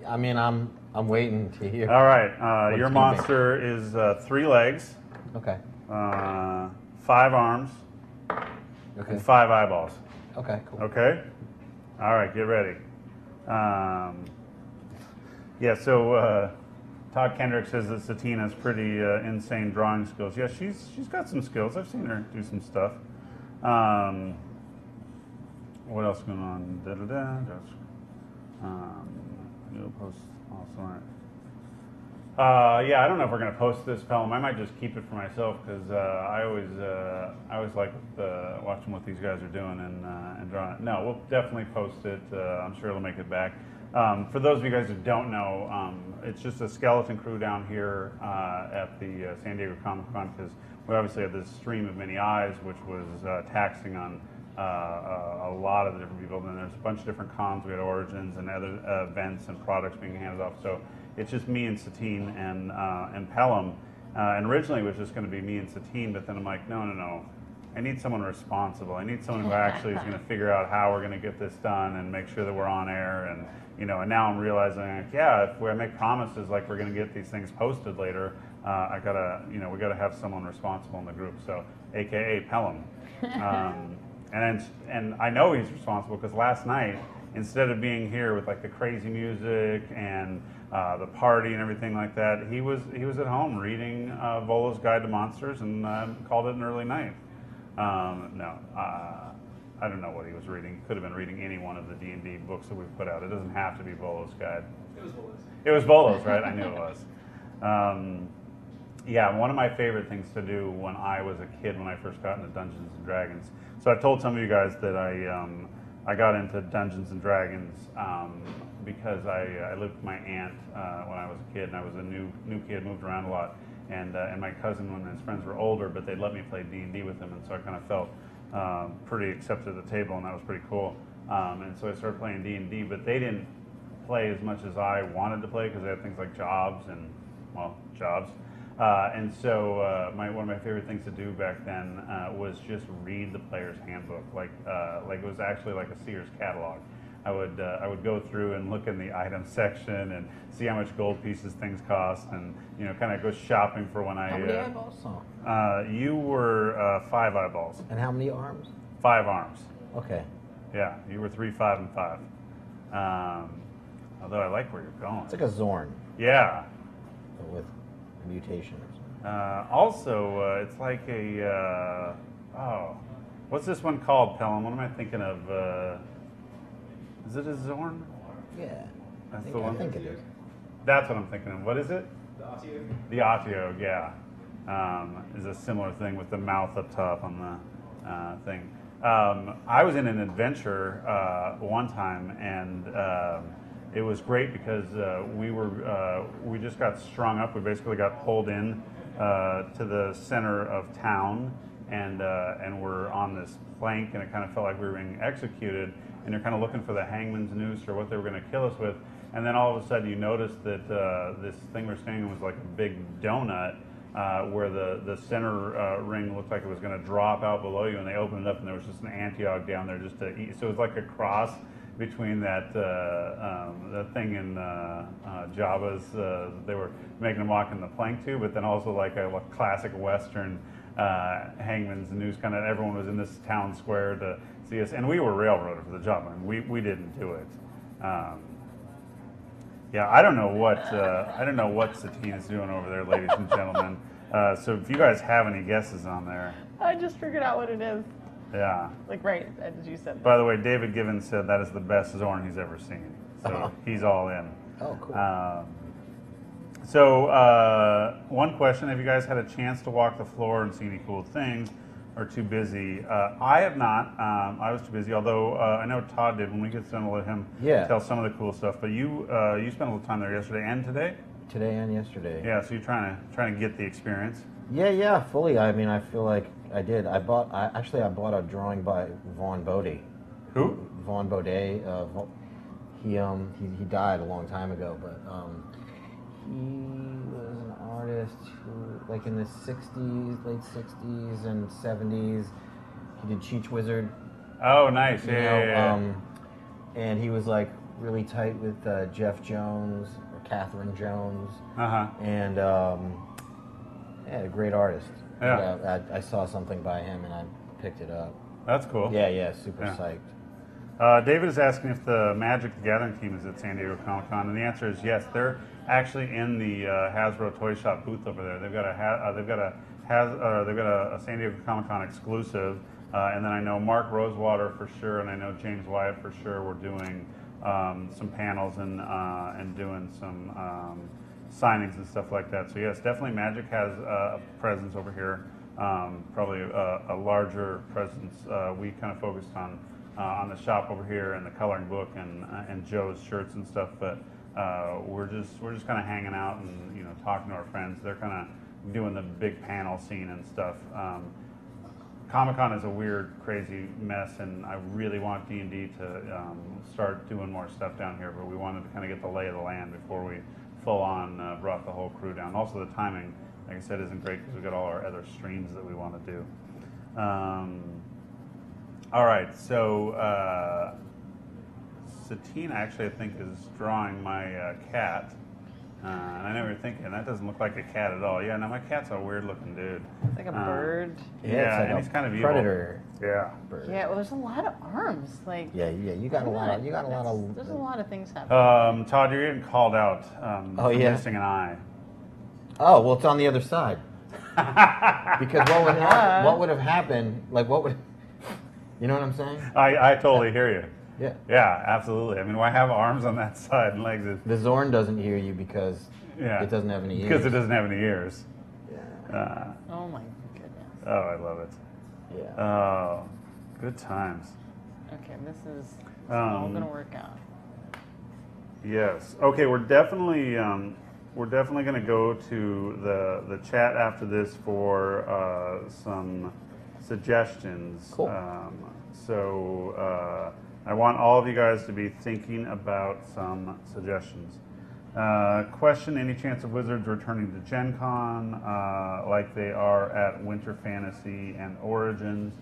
I mean, I'm waiting to hear. All right. What Your it's gonna be. monster is 3 legs, Okay. 5 arms, Okay. and 5 eyeballs. Okay. Cool. Okay. All right. Get ready. Yeah. So Todd Kendrick says that Satine has pretty insane drawing skills. Yeah, she's got some skills. I've seen her do some stuff. What else going on? You'll post also. Yeah, I don't know if we're gonna post this, Pelham. I might just keep it for myself because I always like watching what these guys are doing and drawing it. No, we'll definitely post it. I'm sure it'll make it back. For those of you guys who don't know, it's just a skeleton crew down here at the San Diego Comic-Con because we obviously had this stream of many eyes, which was taxing on a lot of the different people. And then there's a bunch of different cons. We had Origins and other events and products being handed off. So it's just me and Satine and Pelham. And originally it was just going to be me and Satine, but then I'm like, no. I need someone responsible. I need someone who actually is going to figure out how we're going to get this done and make sure that we're on air. And and now I'm realizing, like, yeah, if I make promises like we're going to get these things posted later, we gotta have someone responsible in the group. So, AKA Pelham. And I know he's responsible because last night, instead of being here with like the crazy music and the party and everything like that, he was at home reading Volo's Guide to Monsters and called it an early night. I don't know what he was reading. Could have been reading any one of the D&D books that we've put out. It doesn't have to be Volo's Guide. It was Volo's. It was Volo's, right? I knew it was. Yeah, one of my favorite things to do when I was a kid, when I first got into Dungeons and Dragons. So I've told some of you guys that I got into Dungeons and Dragons because I lived with my aunt when I was a kid, and I was a new kid, moved around a lot. And my cousin and his friends were older, but they'd let me play D&D with them, and so I kind of felt pretty accepted at the table, and that was pretty cool. And so I started playing D&D, but they didn't play as much as I wanted to play because they had things like jobs. And so one of my favorite things to do back then was just read the player's handbook, like it was actually like a Sears catalog. I would go through and look in the item section and see how much gold pieces things cost, and kind of go shopping for when I. How many eyeballs? Oh. You were 5 eyeballs. And how many arms? 5 arms. Okay. Yeah, you were 3, 5, and 5. Although I like where you're going. It's like a Zorn Yeah. with a mutation or something. Also, it's like a what's this one called, Pelham? What am I thinking of? Is it a Zorn? Yeah. That's I the one. think it is. That's what I'm thinking of. What is it? The Atio. The Atio, yeah. Is a similar thing with the mouth up top on the thing. I was in an adventure one time, and it was great because we just got strung up. We basically got pulled in to the center of town, and we're on this plank, and it kind of felt like we were being executed. And they're kind of looking for the hangman's noose or what they were going to kill us with. and then all of a sudden you notice that this thing we're standing in was like a big donut, where the center ring looked like it was going to drop out below you, and they opened it up and there was just an Antioch down there just to eat. So it was like a cross between that the thing in Java's they were making a mock in the plank tube, but then also like a classic Western hangman's noose kind of. Everyone was in this town square to see us, and we were railroaded for the job. I mean, we didn't do it. Yeah, I don't know what Satine is doing over there, ladies and gentlemen. So if you guys have any guesses on there. I just figured out what it is. Yeah. Like right as you said that. By the way, David Givens said that is the best Zorn he's ever seen. So he's all in. Oh, cool. So one question, have you guys had a chance to walk the floor and see any cool things, or too busy? I have not. I was too busy, although I know Todd did. When we get done, we'll let him tell some of the cool stuff. But you spent a little time there yesterday and today? Today and yesterday. Yeah, so you're trying to get the experience. Yeah, fully. I mean, I feel like I did. I bought a drawing by Vaughn Bodie. Who? Vaughn Bodie. He died a long time ago, but he was an artist who, like in the late 60s and 70s, he did Cheech Wizard. Oh, nice. Yeah. And he was like really tight with Jeff Jones or Catherine Jones. And a great artist. Yeah. I saw something by him and I picked it up. That's cool. Yeah, super psyched. David is asking if the Magic the Gathering team is at San Diego Comic-Con, and the answer is yes. They're actually in the Hasbro Toy Shop booth over there. They've got a San Diego Comic-Con exclusive, and then I know Mark Rosewater for sure, and I know James Wyatt for sure. We're doing some panels and doing some signings and stuff like that. So yes, definitely Magic has a presence over here. Probably a larger presence. We kind of focused on the shop over here and the coloring book and Joe's shirts and stuff, but we're just kind of hanging out and talking to our friends. They're kind of doing the big panel scene and stuff. Comic-Con is a weird, crazy mess, and I really want D&D to start doing more stuff down here, but we wanted to kind of get the lay of the land before we full-on brought the whole crew down. Also, the timing, like I said, isn't great because we've got all our other streams that we want to do. All right, so Satine actually, I think, is drawing my cat. And I know what you're thinking, that doesn't look like a cat at all. Yeah, no, my cat's a weird-looking dude. It's like a bird. Yeah, like and he's kind of evil. predator. Yeah. Bird. Yeah, well, there's a lot of arms. Like. Yeah. You got a lot of. There's a lot of things happening. Todd, you're getting called out for missing an eye. Oh, well, it's on the other side. Because what would have happened? Like, what would? You know what I'm saying? I totally hear you. Yeah. Yeah, absolutely. I mean, why have arms on that side and legs? The Zorn doesn't hear you because it doesn't have any ears. Because it doesn't have any ears. Yeah. Oh my goodness. Oh, I love it. Yeah. Oh, good times. Okay, this is all gonna work out. Yes. Okay, we're definitely going to go to the chat after this for some suggestions. Cool. So I want all of you guys to be thinking about some suggestions. Question, any chance of Wizards returning to Gen Con like they are at Winter Fantasy and Origins?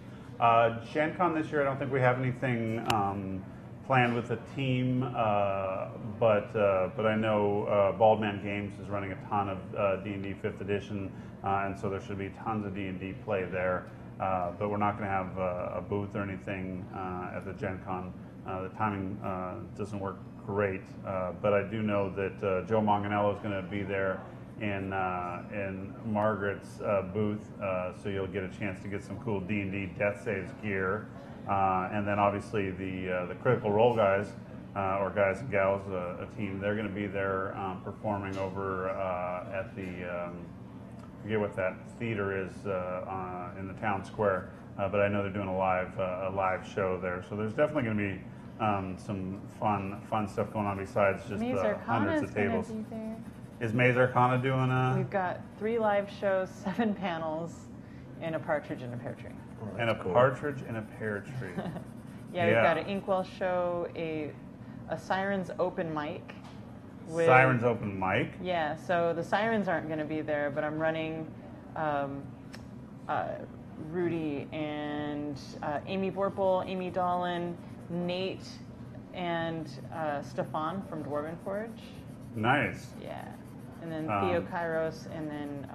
Gen Con this year, I don't think we have anything planned with the team, but I know Baldman Games is running a ton of D&D 5th edition, and so there should be tons of D&D play there. But we're not going to have a booth or anything at the Gen Con. The timing doesn't work great, but I do know that Joe Manganello is going to be there in Margaret's booth, so you'll get a chance to get some cool D&D Death Saves gear. And then obviously the Critical Role guys, or guys and gals, a team, they're going to be there performing over at the, I forget what that theater is in the town square, but I know they're doing a live show there. So there's definitely going to be some fun stuff going on besides just the hundreds of tables. Is Maze Arcana doing a... We've got 3 live shows, 7 panels, and a partridge in a pear tree. Oh, and a cool. partridge in a pear tree. Yeah, we've got an Inkwell show, a Sirens open mic, Sirens open mic. Yeah, so the Sirens aren't going to be there, but I'm running Rudy and Amy Vorpal, Amy Dolan, Nate, and Stefan from Dwarven Forge. Nice. Yeah, and then Theo Kairos, and then.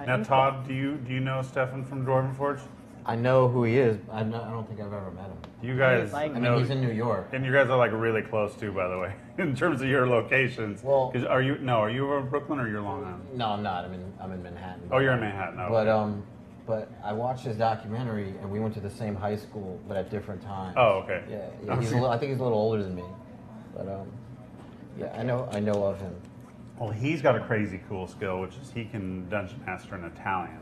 Now, Todd, do you know Stefan from Dwarven Forge? I know who he is. I don't think I've ever met him. You guys, I mean, he's in New York, and you guys are like really close too, by the way, in terms of your locations. Well, 'cause are you over Brooklyn or you're Long Island? No, I'm not. I'm in Manhattan. Oh, you're in Manhattan. Okay. But I watched his documentary, and we went to the same high school, but at different times. Oh, okay. Yeah. I think he's a little older than me, but yeah, I know of him. Well, he's got a crazy cool skill, which is he can dungeon master in Italian.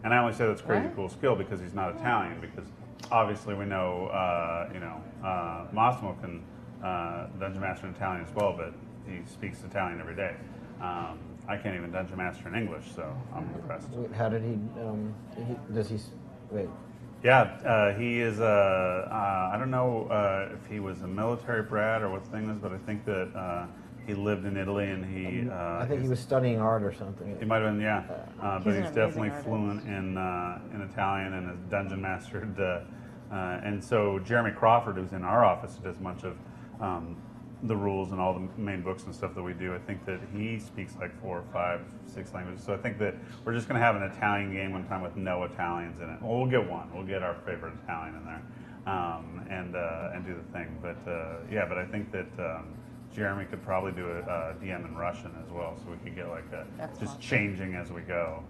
And I only say that's a crazy cool skill because he's not Italian. Because obviously we know, Massimo can dungeon master in Italian as well, but he speaks Italian every day. I can't even dungeon master in English, so I'm impressed. Wait, how did he? Does he? Wait. Yeah, he is. I don't know if he was a military brat or what the thing is, but I think that he lived in Italy and he. I think he was studying art or something. He might have been, yeah. But he's definitely artist. fluent in Italian and has dungeon mastered. And so Jeremy Crawford, who's in our office, does a bunch of the rules and all the main books and stuff that we do. I think that he speaks like 4, 5, 6 languages. So I think that we're just going to have an Italian game one time with no Italians in it. Well, we'll get one. We'll get our favorite Italian in there and do the thing. But yeah, but I think that Jeremy could probably do a DM in Russian as well, so we could get like just changing as we go.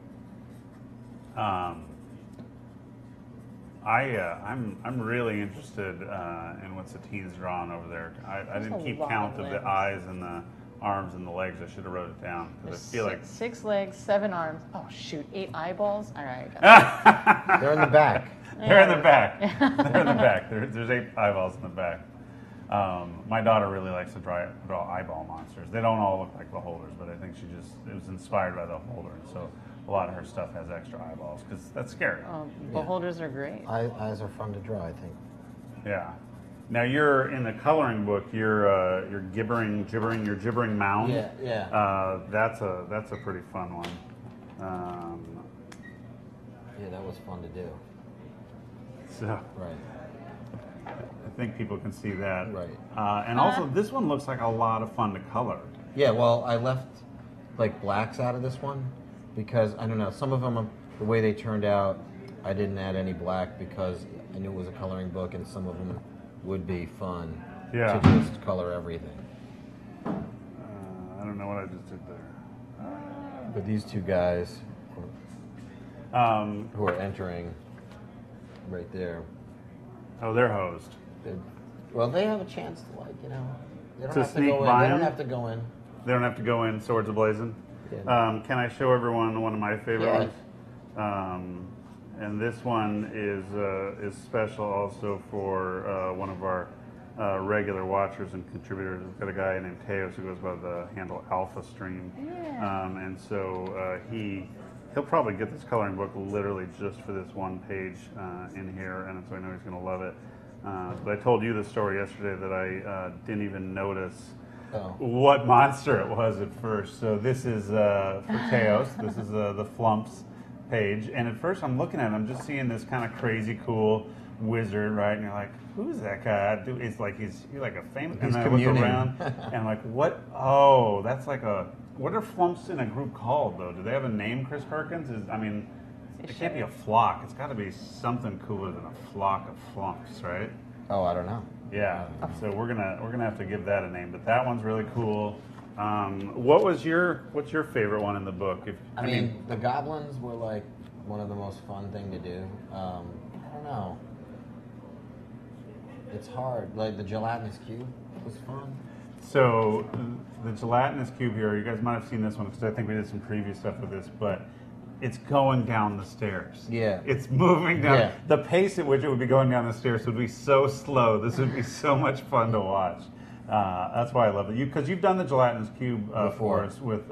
I'm really interested in what Satine's drawn over there. I didn't keep count of the eyes and the arms and the legs. I should have wrote it down because I feel like 6 legs, 7 arms. Oh shoot, 8 eyeballs. All right. They're in the back. They're in the back. They're in the back. There's 8 eyeballs in the back. My daughter really likes to draw eyeball monsters. They don't all look like beholders, but I think it was inspired by the beholder. So a lot of her stuff has extra eyeballs because that's scary. Beholders are great. Eyes are fun to draw, I think. Yeah. Now you're in the coloring book. You're gibbering mound. Yeah, yeah. That's a pretty fun one. Yeah, that was fun to do. So. Right. I think people can see that. Right. And also, this one looks like a lot of fun to color. Yeah, well, I left like blacks out of this one because I don't know. Some of them, the way they turned out, I didn't add any black because I knew it was a coloring book, and some of them would be fun to just color everything. I don't know what I just did there. But these two guys who are entering right there. Oh, they're hosed. Well, they have a chance to, like, they don't To have to sneak go in. by They don't them? have to go in. They don't have to go in swords ablazing. Yeah. Can I show everyone one of my favorite Yes. ones? And this one is special also for one of our regular watchers and contributors. We've got a guy named Teos who goes by the handle Alpha Stream. Yeah. And so he'll probably get this coloring book literally just for this one page in here, and so I know he's going to love it. But I told you the story yesterday that I didn't even notice what monster it was at first. So this is for Teos. This is the Flumps page. And at first I'm looking at it, I'm just seeing this kind of crazy cool wizard, right? And you're like, who's that guy? It's like he's like a famous. He's and I communing. look around and I'm like, what? Oh, that's like a. What are Flumps in a group called though? Do they have a name, Chris Perkins? It can't be a flock. It's got to be something cooler than a flock of Flumps, right? Oh, I don't know. Yeah. So we're gonna have to give that a name. But that one's really cool. What's your favorite one in the book? I mean, the goblins were like one of the most fun thing to do. I don't know. It's hard. Like the gelatinous cube was fun. So the gelatinous cube here, you guys might have seen this one because I think we did some previous stuff with this, but it's going down the stairs. Yeah. It's moving down. Yeah. The pace at which it would be going down the stairs would be so slow. This would be so much fun to watch. That's why I love it. Because you've done the gelatinous cube for us with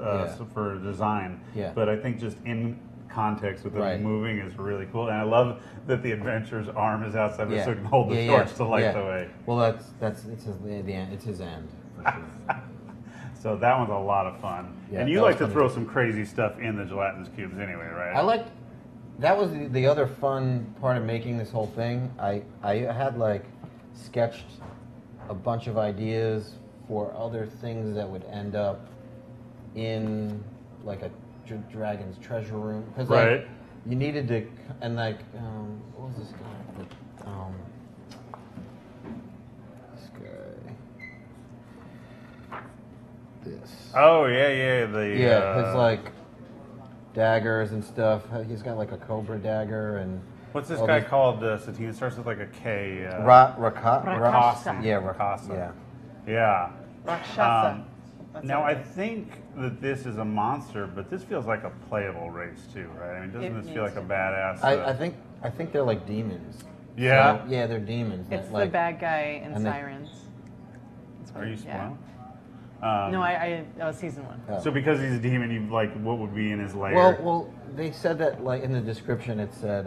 for design. Yeah. But I think just in context with it Right. moving is really cool. And I love that the adventurer's arm is outside Yeah. so he can hold the torch to light the way. Well, it's his end. For sure. So that one's a lot of fun. Yeah, and you that like was to funny. throw some crazy stuff in the gelatinous cubes anyway, right? I liked. That was the other fun part of making this whole thing. I had like sketched a bunch of ideas for other things that would end up in like a dragon's treasure room. Because Right. like, you needed to, and like, what was this guy? This guy. This. Oh yeah. The His like daggers and stuff. He's got like a cobra dagger and. what's this all guy these- called? Satine. It starts with like a K. Rakasa. Yeah, Rakasa. Yeah. Yeah. Rakshasa. That's Now what I it is. think that this is a monster, but this feels like a playable race too, right? I mean, doesn't It this feel like needs a to. badass? I think they're like demons. Yeah? So, yeah, they're demons. It's that, like, the bad guy in and they- Sirens. That's Are what- you yeah. spoiled? No, that was season 1. Oh. So because he's a demon, you like what would be in his lair? Well, they said that like in the description it said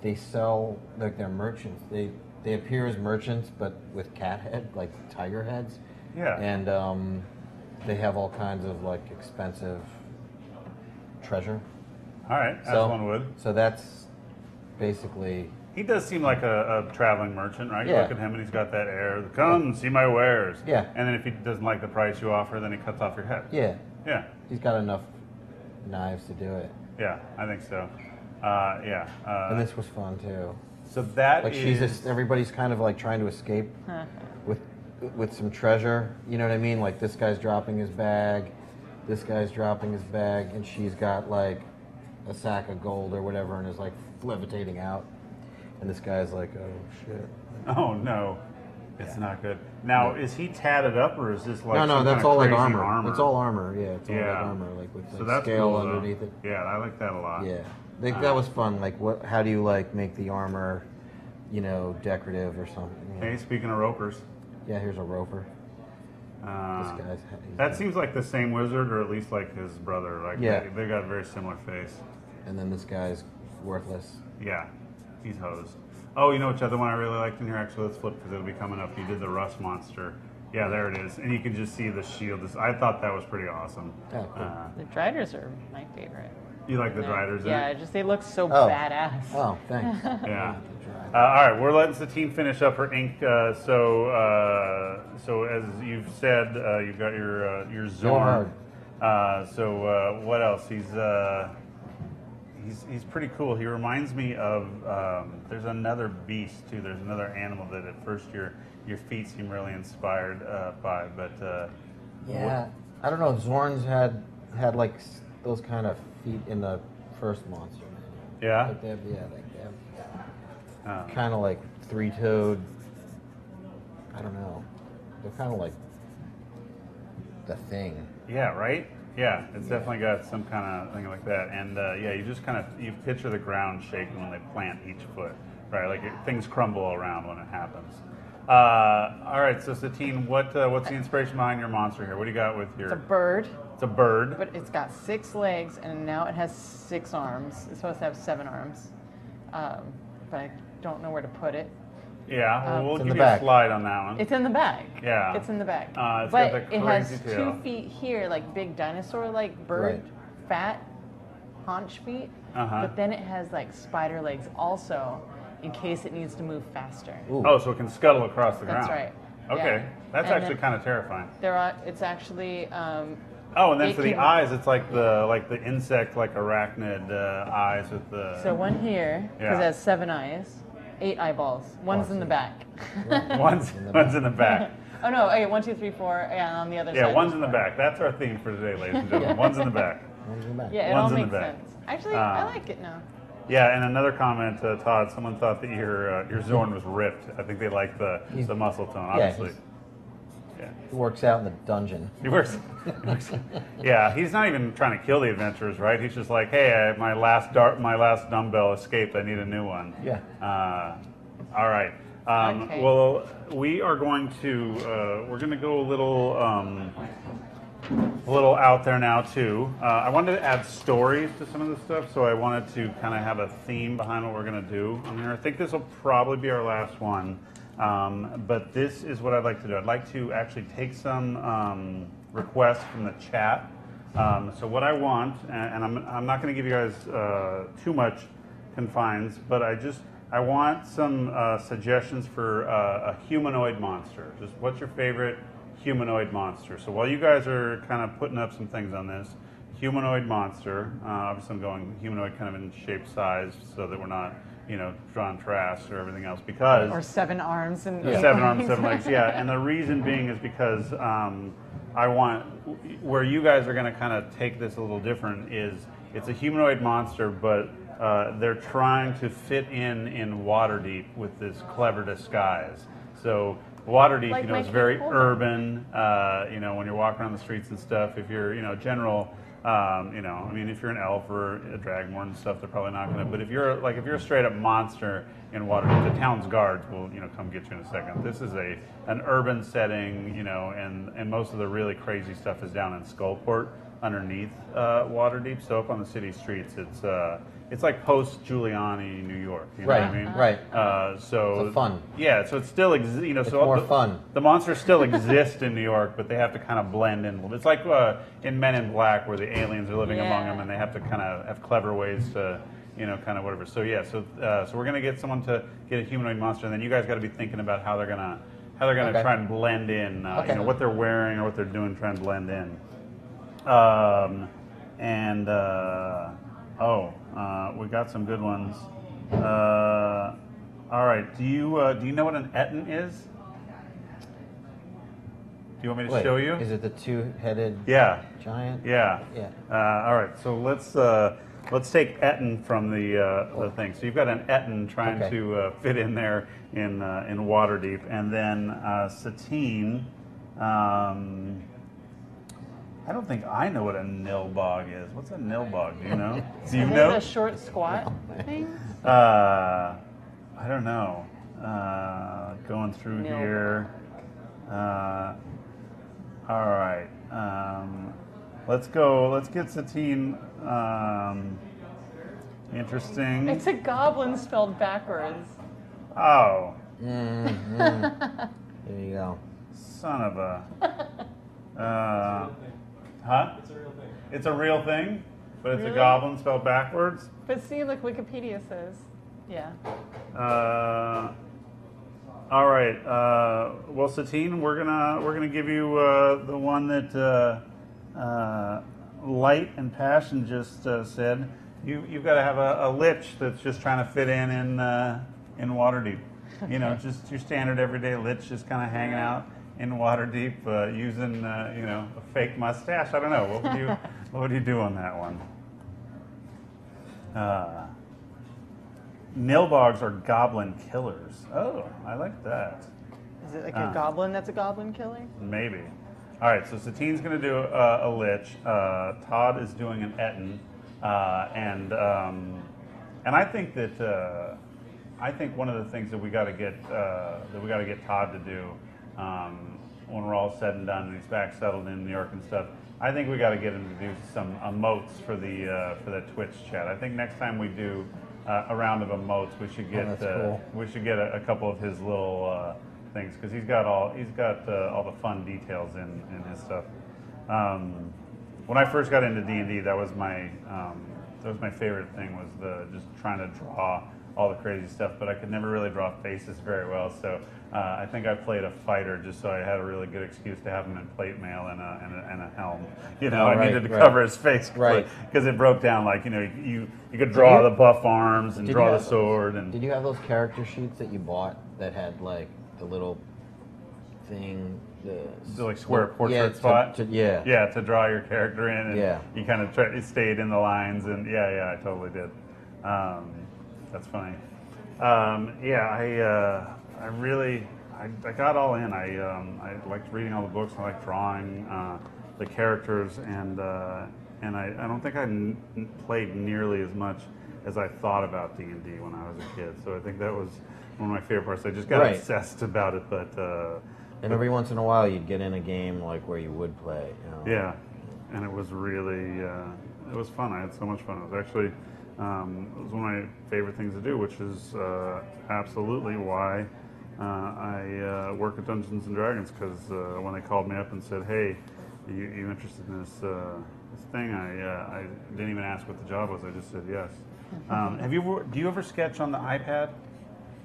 they sell like they're merchants. They appear as merchants, but with cat head, like tiger heads. Yeah. And they have all kinds of like expensive treasure. All right, as so one would. So that's basically. He does seem like a traveling merchant, right? You Yeah. look at him and he's got that air. Come, see my wares. Yeah. And then if he doesn't like the price you offer, then he cuts off your head. Yeah, Yeah. he's got enough knives to do it. Yeah, I think so. Yeah. And this was fun too. so that Like is- everybody's kind of like trying to escape with some treasure. You know what I mean? Like this guy's dropping his bag, this guy's dropping his bag, and she's got like a sack of gold or whatever, and is like levitating out. And this guy's like, oh shit. Oh no, it's not good. Now, is he tatted up or is this like No, some that's kind of all like crazy armor. It's all armor. Yeah, it's all Yeah. like armor, like with So like that's scale cool, though. underneath it. Yeah, I like that a lot. Yeah, that was fun. Like, what? How do you like make the armor, decorative or something? Hey, speaking of ropers, Yeah, here's a roper. This guy's. that seems like the same wizard, or at least like his brother. Like Yeah. they got a very similar face. And then this guy's worthless. Yeah, he's hosed. Oh, you know which other one I really liked in here? Actually, let's flip because it'll be coming up. You did the rust monster. Yeah, there it is, and you can just see the shield. I thought that was pretty awesome. Oh, cool. The Driders are my favorite. You like the Driders? Yeah, In it? just they look so Oh. badass. Oh, thanks. Yeah. All right, we're letting Satine finish up her ink. So as you've said, you've got your Zorn. So what else? He's pretty cool. He reminds me of there's another beast too. There's another animal that at first your feet seem really inspired by, but Yeah, I don't know. Zorns had like those kind of feet in the first monster. yeah. Like they have, kind of like three-toed. I don't know. They're kind of like the Thing. Yeah, right? Yeah, it's definitely got some kind of thing like that. And yeah, you picture the ground shaking when they plant each foot, right? Like things crumble around when it happens. All right, so Satine, what's the inspiration behind your monster here? What do you got with your... It's a bird, It's a bird. but it's got 6 legs, and now it has 6 arms. It's supposed to have 7 arms, but I don't know where to put it. Yeah, well, we'll It's in give the you a back. slide on that one. It's in the bag. Yeah. It's in the bag. It's got but that it has crazy 2 tail. feet here, like big dinosaur-like bird, Right. fat haunch feet. Uh-huh. But then it has like spider legs also, in case it needs to move faster. Ooh. Oh, so it can scuttle across the That's ground. right. Okay, Yeah. that's And actually then kind of terrifying. It's actually. Oh, and then it for the can- eyes, it's like the insect, like arachnid eyes with the... So one here, because Yeah. it has 7 eyes, 8 eyeballs. One's in the back. one's in the back. Oh no! Okay, 1, 2, 3, 4, and on the other side. Yeah, one's there's in the 4. back. That's our theme for today, ladies and gentlemen. One's in the back. One's in the back. Yeah, it One's all in the makes back. sense. Actually, I like it now. Yeah, and another comment, Todd. Someone thought that your Zorn was ripped. I think they like the muscle tone, obviously. Yeah, He works out in the dungeon. he works. Yeah, he's not even trying to kill the adventurers, right? He's just like, hey, my last dumbbell escaped. I need a new one. Yeah. All right. Okay. Well, we are going to we're going to go a little out there now too. I wanted to add stories to some of this stuff, so I wanted to kind of have a theme behind what we're going to do on here. I think this will probably be our last one, but this is what I'd like to do. I'd like to actually take some requests from the chat. So what I want, and I'm not going to give you guys too much confines, but I want some suggestions for a humanoid monster. Just what's your favorite humanoid monster? So while you guys are kind of putting up some things on this, humanoid monster, obviously I'm going humanoid kind of in shape, size, so that we're not, drawing trash or everything else, because... Or 7 arms and... Yeah. 7 arms, 7 legs, yeah. And the reason being is because I want, where you guys are going to kind of take this a little different is, it's a humanoid monster, but they're trying to fit in Waterdeep with this clever disguise. So Waterdeep, Like is very urban. When you're walking around the streets and stuff, if you're, general, if you're an elf or a dragonborn and stuff, they're probably not going to. But if you're a straight up monster in Waterdeep, the town's guards will, come get you in a second. This is an urban setting, and most of the really crazy stuff is down in Skullport underneath Waterdeep. So up on the city streets, it's like post Giuliani, New York. You know what I mean? Right. So it's fun. Yeah. So it still exists. It's so more fun. The monsters still exist in New York, but they have to kind of blend in. It's like in Men in Black, where the aliens are living among them, and they have to kind of have clever ways to, kind of whatever. So yeah. So we're gonna get someone to get a humanoid monster, and then you guys got to be thinking about how they're gonna try and blend in. What they're wearing or what they're doing, try and blend in. We got some good ones. All right. Do you know what an etten is? Do you want me to show you? Is it the 2-headed giant? Yeah. Yeah. All right. So let's take etten from the thing. So you've got an etten trying to fit in there in Waterdeep, and then Satine. I don't think I know what a nilbog is. What's a nilbog? Do you know? Do you know? The short, squat thing? I don't know. Going through here. All right. Let's go. Let's get Satine. Interesting. It's a goblin spelled backwards. Oh. There you go. Son of a. Huh? It's a real thing. It's a real thing, but it's a goblin spelled backwards. But see, look, Wikipedia says, yeah. All right. Well, Satine, we're gonna give you the one that Light and Passion just said. You've got to have a lich that's just trying to fit in Waterdeep. Just your standard everyday lich, just kind of hanging out in Waterdeep, using a fake mustache. I don't know. What would you do on that one? Nilbogs are goblin killers. Oh, I like that. Is it like a goblin that's a goblin killer? Maybe. All right, so Satine's going to do a lich. Todd is doing an etten, and I think that one of the things that we got to get Todd to do. When we're all said and done and he's back settled in New York and stuff, I think we got to get him to do some emotes for the Twitch chat. I think next time we do a round of emotes, we should get a couple of his little things, because he's got all the fun details in his stuff. When I first got into D&D, that was my favorite thing, was just trying to draw all the crazy stuff, but I could never really draw faces very well. So I think I played a fighder just so I had a really good excuse to have him in plate mail and a helm. I needed to cover his face, because it broke down. Like you could draw the buff arms and draw the sword. And did you have those character sheets that you bought that had like the little thing? The like square portrait spot? To draw your character in, and you kind of stayed in the lines, and I totally did. That's funny. I got all in. I liked reading all the books. I liked drawing the characters, and I don't think I played nearly as much as I thought about D&D when I was a kid. So I think that was one of my favorite parts. I just got obsessed about it, but. And every once in a while, you'd get in a game like where you would play. Yeah, and it was really it was fun. I had so much fun. It was actually. It was one of my favorite things to do, which is absolutely why I work at Dungeons and Dragons, because when they called me up and said, hey, You interested in this thing? I didn't even ask what the job was. I just said yes. Do you ever sketch on the iPad?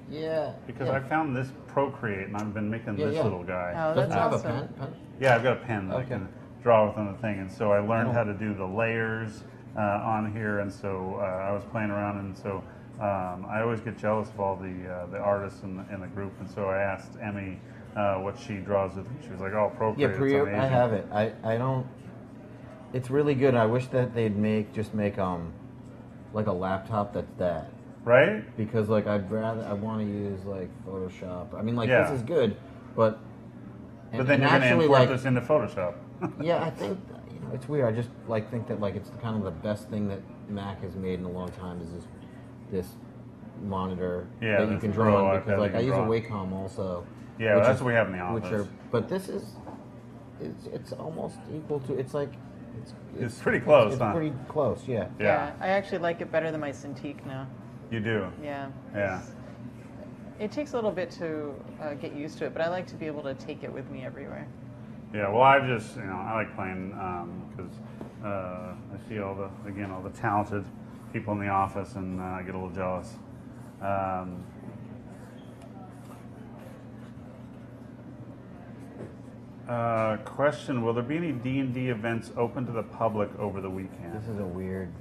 Yeah. Because I found this Procreate, and I've been making this little guy. Oh, Does that's it have awesome. a pen? Yeah, I've got a pen that I Okay. can draw with on the thing, and so I learned how to do the layers on here, and so I was playing around, and so I always get jealous of all the artists in the group, and so I asked Emmy what she draws with, and she was like, "Oh, Procreate, Yeah, it's amazing." I have it. I don't. It's really good. I wish that they'd make like a laptop that's that. Right? Because like I want to use like Photoshop. I mean, like Yeah. this is good, but But then you're going to actually, import like, this into Photoshop. yeah, I think it's weird. I just like think that like it's kind of the best thing that Mac has made in a long time is this monitor that you this can Pro draw on. iPad Because like you I can use a draw on. Wacom also. Yeah, which that's is- what we have in the office. But this is it's almost equal to It's pretty close, It's huh? pretty close, yeah. Yeah. I actually like it better than my Cintiq now. You do. Yeah. Yeah. It takes a little bit to get used to it, but I like to be able to take it with me everywhere. Yeah, well, I just, I like playing because I see all the talented people in the office, and I get a little jealous. Question: will there be any D&D events open to the public over the weekend? This is a weird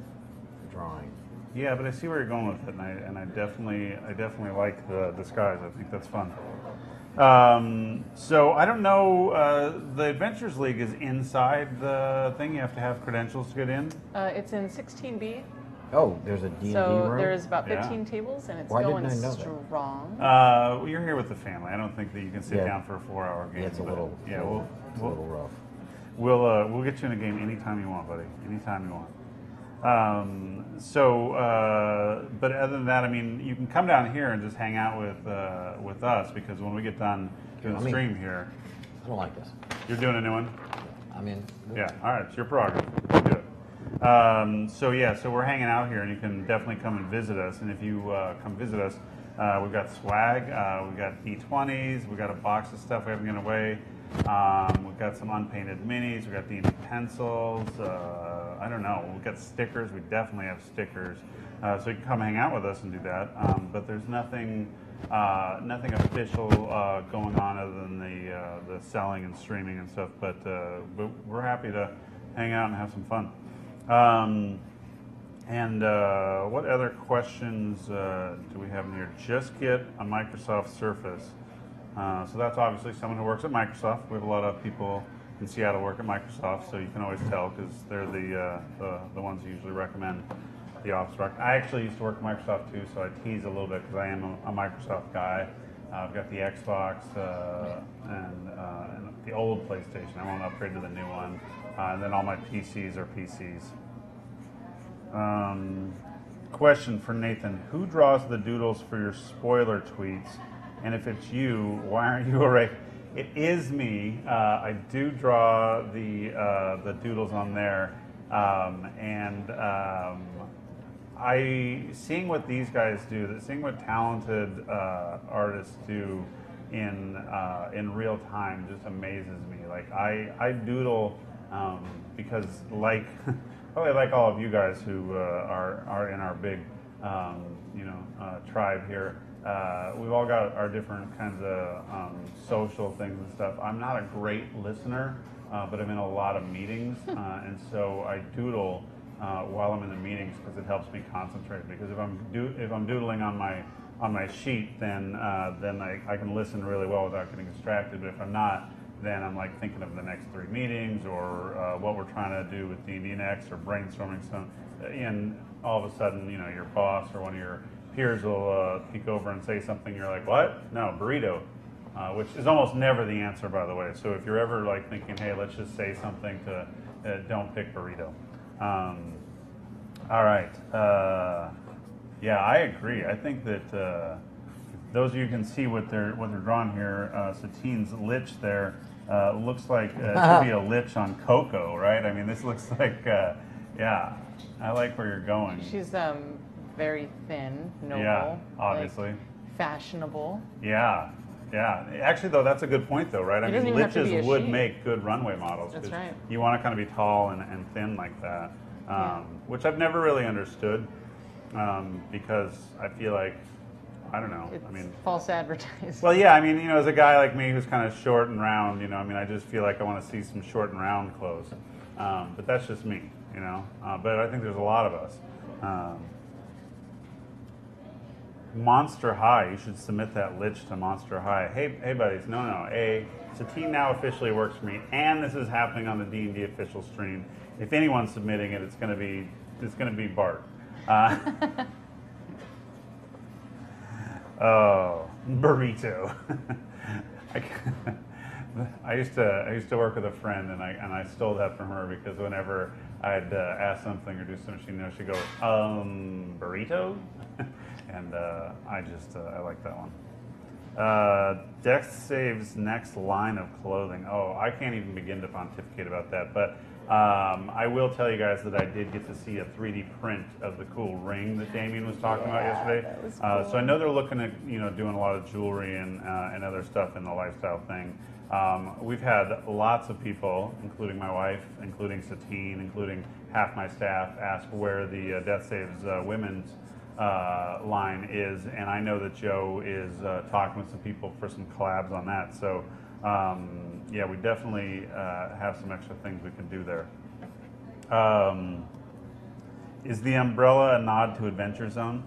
drawing. Yeah, but I see where you're going with it, and I definitely like the disguise. I think that's fun. So I don't know. The Adventures League is inside the thing. You have to have credentials to get in. It's in 16B, Oh, there's a D&D so room? there's about Yeah. 15 tables, and it's Why going didn't I know that? strong. Well, you're here with the family. I don't think that you can sit Yeah. down for a 4-hour game. Yeah, it's a but, little, Yeah, it's a little rough. we'll get you in a game anytime you want, buddy. Anytime you want. But other than that, I mean, you can come down here and just hang out with us, because when we get done doing the stream here, I don't like this. you're doing a new one. I mean, Yeah, all right, it's your prerogative. Do it. So we're hanging out here, and you can definitely come and visit us. And if you come visit us, we've got swag, we've got D20s, we've got a box of stuff we haven't given away. We've got some unpainted minis, we've got D&D pencils. I don't know, we've got stickers. We definitely have stickers. So you can come hang out with us and do that. But there's nothing official going on other than the selling and streaming and stuff. But we're happy to hang out and have some fun. What other questions do we have in here? Just get a Microsoft Surface. So that's obviously someone who works at Microsoft. We have a lot of people in Seattle work at Microsoft, so you can always tell because they're the ones who usually recommend the Office product. I actually used to work at Microsoft too, so I tease a little bit because I am a Microsoft guy. I've got the Xbox and the old PlayStation. I won't upgrade to the new one. And then all my PCs are PCs. Question for Nathan: who draws the doodles for your spoiler tweets? And if it's you, why aren't you already? It is me. I do draw the doodles on there, I seeing what these guys do, seeing what talented artists do in real time just amazes me. Like I doodle because probably like all of you guys who are in our big tribe here. We've all got our different kinds of social things and stuff. I'm not a great listener, but I'm in a lot of meetings, and so I doodle while I'm in the meetings because it helps me concentrate. Because if I'm doodling on my sheet, then I can listen really well without getting distracted. But if I'm not, then I'm like thinking of the next 3 meetings or what we're trying to do with D&D next, or brainstorming some. And all of a sudden, your boss or one of your peers will peek over and say something. You're like, what? No, burrito, which is almost never the answer, by the way. So if you're ever like thinking, hey, let's just say something don't pick burrito. All right. Yeah, I agree. I think that those of you can see what they're drawing here. Satine's lich there looks like it should be a lich on Coco, right? I mean, this looks like yeah. I like where you're going. She's very thin, noble, Yeah, obviously. like, fashionable. Yeah. Yeah, actually, though, that's a good point, though, right? I doesn't mean, even have to be liches a would sheep. make good runway models. That's 'cause right. You want to kind of be tall and thin like that, Yeah. which I've never really understood because I feel like, I don't know. It's I mean, false advertising. well, yeah, I mean, as a guy like me who's kind of short and round, I mean, I just feel like I want to see some short and round clothes. But that's just me, but I think there's a lot of us. Monster High, you should submit that lich to Monster High. Hey buddies, no. Satine now officially works for me, and this is happening on the D&D official stream. If anyone's submitting it, it's gonna be Bart. Oh, burrito. I used to work with a friend, and I stole that from her because whenever I'd ask something or do something, she'd go, burrito, and I like that one. Dex saves next line of clothing. Oh, I can't even begin to pontificate about that, but I will tell you guys that I did get to see a 3D print of the cool ring that Damien was talking about yesterday. That was cool. So I know they're looking at doing a lot of jewelry and other stuff in the lifestyle thing. We've had lots of people, including my wife, including Satine, including half my staff, ask where the Death Saves Women's line is, and I know that Joe is talking with some people for some collabs on that. So yeah, we definitely have some extra things we can do there. Is the umbrella a nod to Adventure Zone?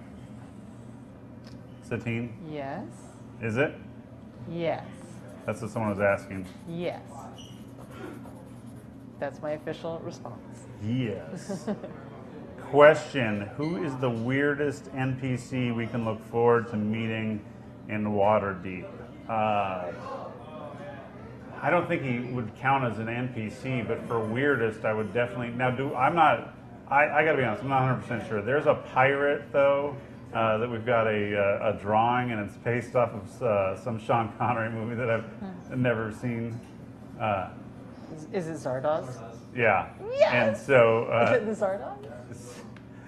Satine? Yes. Is it? Yes. That's what someone was asking. Yes. That's my official response. Yes. Question: who is the weirdest NPC we can look forward to meeting in Waterdeep? I don't think he would count as an NPC, but for weirdest, I would definitely. Now, I gotta be honest, I'm not 100% sure. There's a pirate, though, that we've got a drawing, and it's based off of some Sean Connery movie that I've never seen. Is it Zardoz? Yeah. Yes! And so. Is it the Zardoz?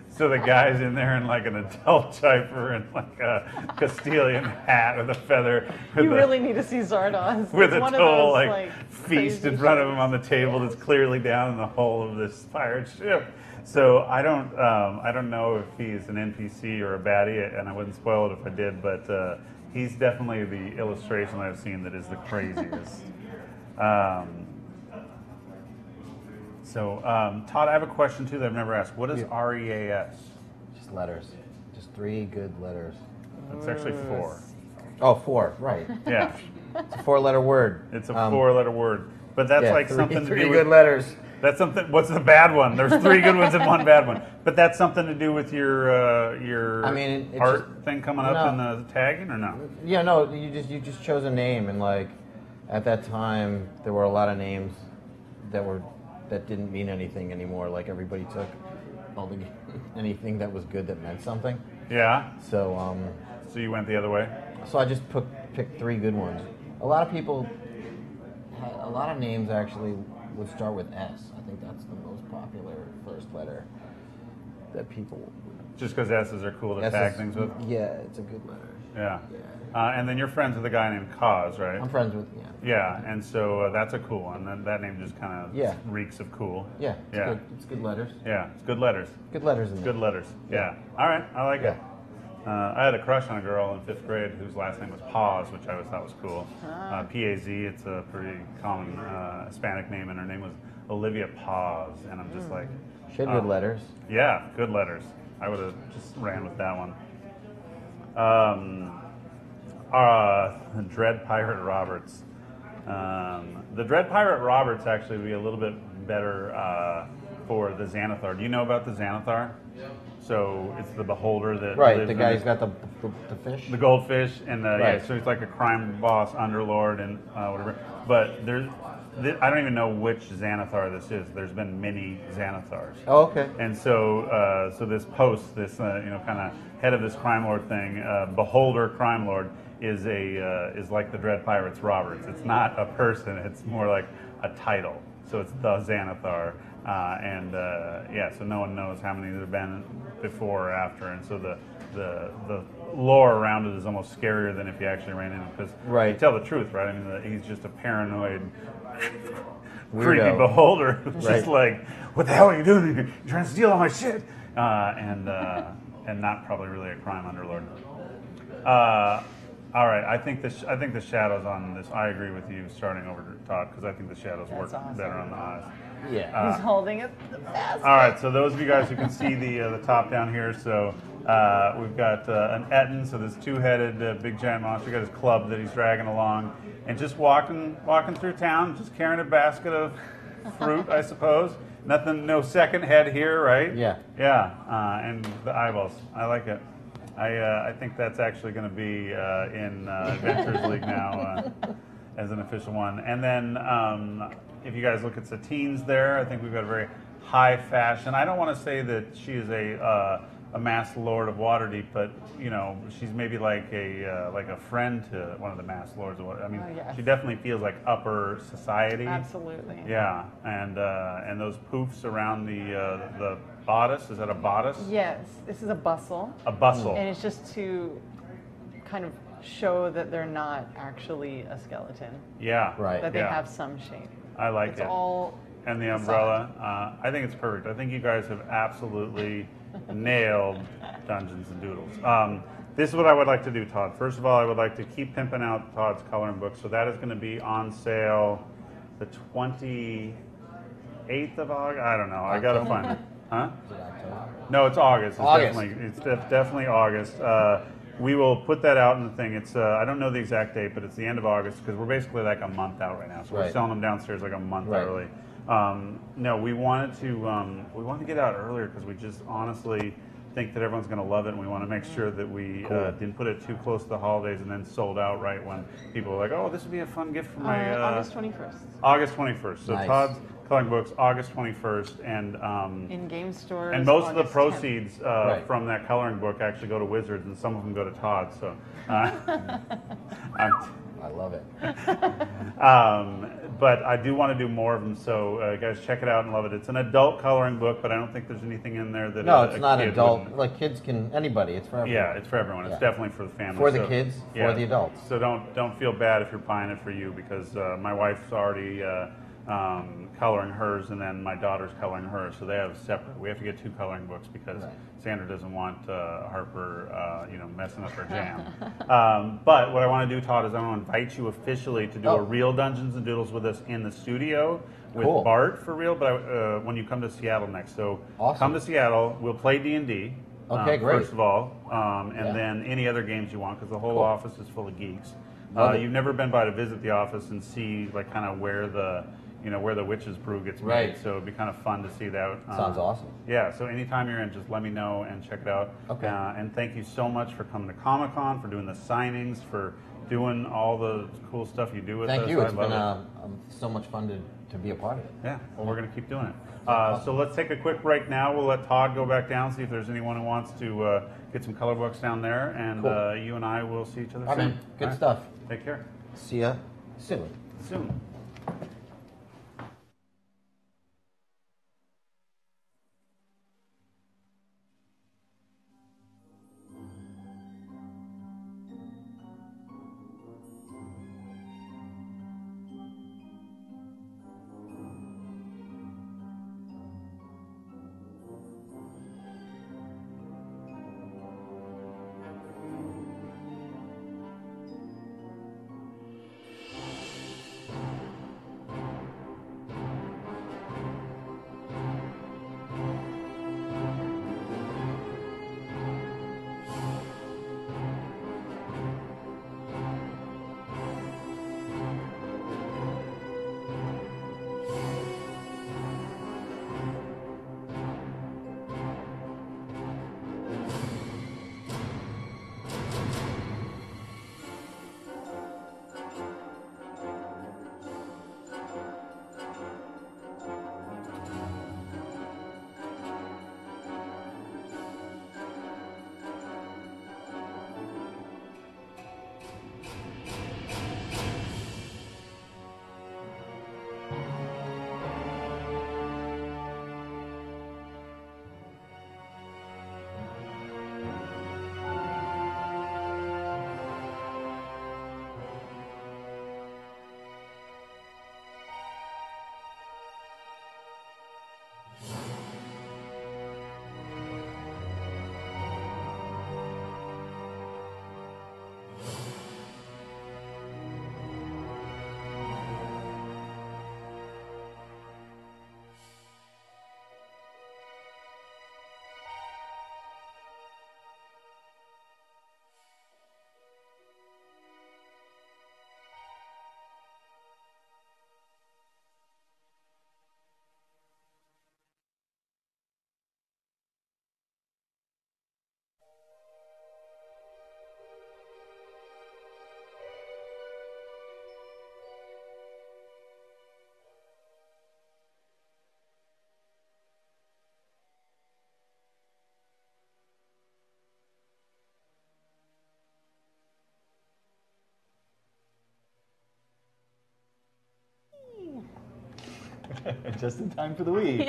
So the guy's in there in like an adult diaper and like a Castilian hat with a feather. You really need to see Zardoz. With It's a one of total those, like feast crazy in front of him shows. on the table that's clearly down in the hull of this pirate ship. So I don't know if he's an NPC or a baddie, and I wouldn't spoil it if I did, but he's definitely the illustration I've seen that is the craziest. Todd, I have a question too that I've never asked. What is REAS? Just letters. Just 3 good letters. It's actually 4. Oh, 4, right. Yeah, It's a 4-letter word. it's a 4-letter word, but that's Yeah, like three, something to three do good with. letters. That's something. What's the bad one? There's 3 good ones and 1 bad one. But that's something to do with your I mean, it art just- thing coming up no. in the tagging, or no? Yeah, no, you just chose a name, and like at that time there were a lot of names that didn't mean anything anymore. Like everybody took anything that was good that meant something. Yeah. So So you went the other way. so I just picked 3 good ones. A lot of people, a lot of names actually would start with S. I think that's the most popular first letter that people. Just because S's are cool to S tag is- things with. Yeah, it's a good letter. Yeah. Yeah. And then you're friends with a guy named Cause, right? I'm friends with Yeah, and so that's a cool one. That name just kind of Yeah. reeks of cool. Yeah, it's Yeah. good. It's good letters. Yeah, it's good letters. Good letters in there. Good letters. Yeah. All right, I like it. I had a crush on a girl in 5th grade whose last name was Paz, which I always thought was cool. Paz. It's a pretty common Hispanic name, and her name was Olivia Paz. And I'm just like, She had good letters. yeah, good letters. I would have just ran with that one. Dread Pirate Roberts. The Dread Pirate Roberts actually would be a little bit better for the Xanathar. Do you know about the Xanathar? So it's the beholder that Right, lives the in guy's it. got the fish. The goldfish, and yeah, Right. so he's like a crime boss, underlord, and whatever. But I don't even know which Xanathar this is. There's been many Xanathars. Oh, okay. And so, so this post, this kind of head of this crime lord thing, beholder crime lord, is like the Dread Pirates Roberts. It's not a person. It's more like a title. So it's the Xanathar, and yeah. So no one knows how many there've been. before or after, and so the lore around it is almost scarier than if you actually ran into him, because Right. you tell the truth, right? I mean, he's just a paranoid, Weirdo. creepy beholder who's Right. just like, what the hell are you doing? You're trying to steal all my shit, and not probably really a crime underlord. All right, I think the shadows on this. I agree with you, starting over to Todd, because I think the shadows work awesome. better on the eyes. Yeah. He's holding it the best. All right, so those of you guys who can see the top down here, so we've got an Etten, so this two-headed big giant monster. Got his club that he's dragging along, and just walking through town, just carrying a basket of fruit, I suppose. Nothing, no second head here, right? Yeah. Yeah, and the eyeballs. I like it. I think that's actually going to be in Adventures League now as an official one. And then if you guys look at Satine's there, I think we've got a very high fashion. I don't want to say that she is a masked lord of Waterdeep, but you know, she's maybe like a friend to one of the masked lords of Waterdeep. I mean, Oh, yes. she definitely feels like upper society. Absolutely. Yeah, and those poofs around the bodice. Is that a bodice? Yes, this is a bustle. A bustle. And it's just to kind of show that they're not actually a skeleton, Yeah. Right. that they Yeah. have some shape. I like It's it. all And the umbrella. I think it's perfect. I think you guys have absolutely nailed Dungeons and Doodles. This is what I would like to do, Todd. First of all, I would like to keep pimping out Todd's coloring book. So that is going to be on sale the 28th of August. I don't know. I got to find it. Huh? Is it October? No, it's August. It's August. definitely August. We will put that out in the thing. It's I don't know the exact date, but it's the end of August because we're basically like a month out right now. So we're Right. selling them downstairs like a month Right. early. No, we wanted to get out earlier because we just honestly think that everyone's going to love it, and we want to make sure that we didn't put it too close to the holidays and then sold out right when people were like, "Oh, this would be a fun gift for my August 21st. August 21st." So Nice. Todd's coloring books August 21st, and In game stores. and most of the August 10th. proceeds Right. from that coloring book actually go to Wizards, and some of them go to Todd. So, I love it. but I do want to do more of them. So, guys, check it out and love it. It's an adult coloring book, but I don't think there's anything in there that No, a it's not kid adult. wouldn't- Like kids can, anybody. It's for everyone. Yeah, it's for everyone. It's Yeah. definitely for the family. For the So, kids, for the adults. So don't feel bad if you're buying it for you, because my wife's already coloring hers, and then my daughter's coloring hers. So they have separate. We have to get two coloring books because Right. Sandra doesn't want Harper, messing up her jam. But what I want to do, Todd, is I want to invite you officially to do a real Dungeons and Doodles with us in the studio with Cool. Bart for real. But when you come to Seattle next, so Awesome. come to Seattle. We'll play D&D. Okay, great. First of all, and Yeah. then any other games you want, because the whole Cool. office is full of geeks. Love it. You've never been by to visit the office and see like kind of where the witch's brew gets made. Right. So it'd be kind of fun to see that. Sounds awesome. Yeah. So anytime you're in, just let me know and check it out. Okay. And thank you so much for coming to Comic-Con, for doing the signings, for doing all the cool stuff you do with us. Thank you. I It's love been it. so much fun to be a part of it. Yeah, well, we're going to keep doing it. So let's take a quick break now. We'll let Todd go back down, see if there's anyone who wants to get some color books down there, and Cool. you and I will see each other All right, soon. man. Good All right? stuff. Take care. See ya soon. Soon. Just in time for the Wii.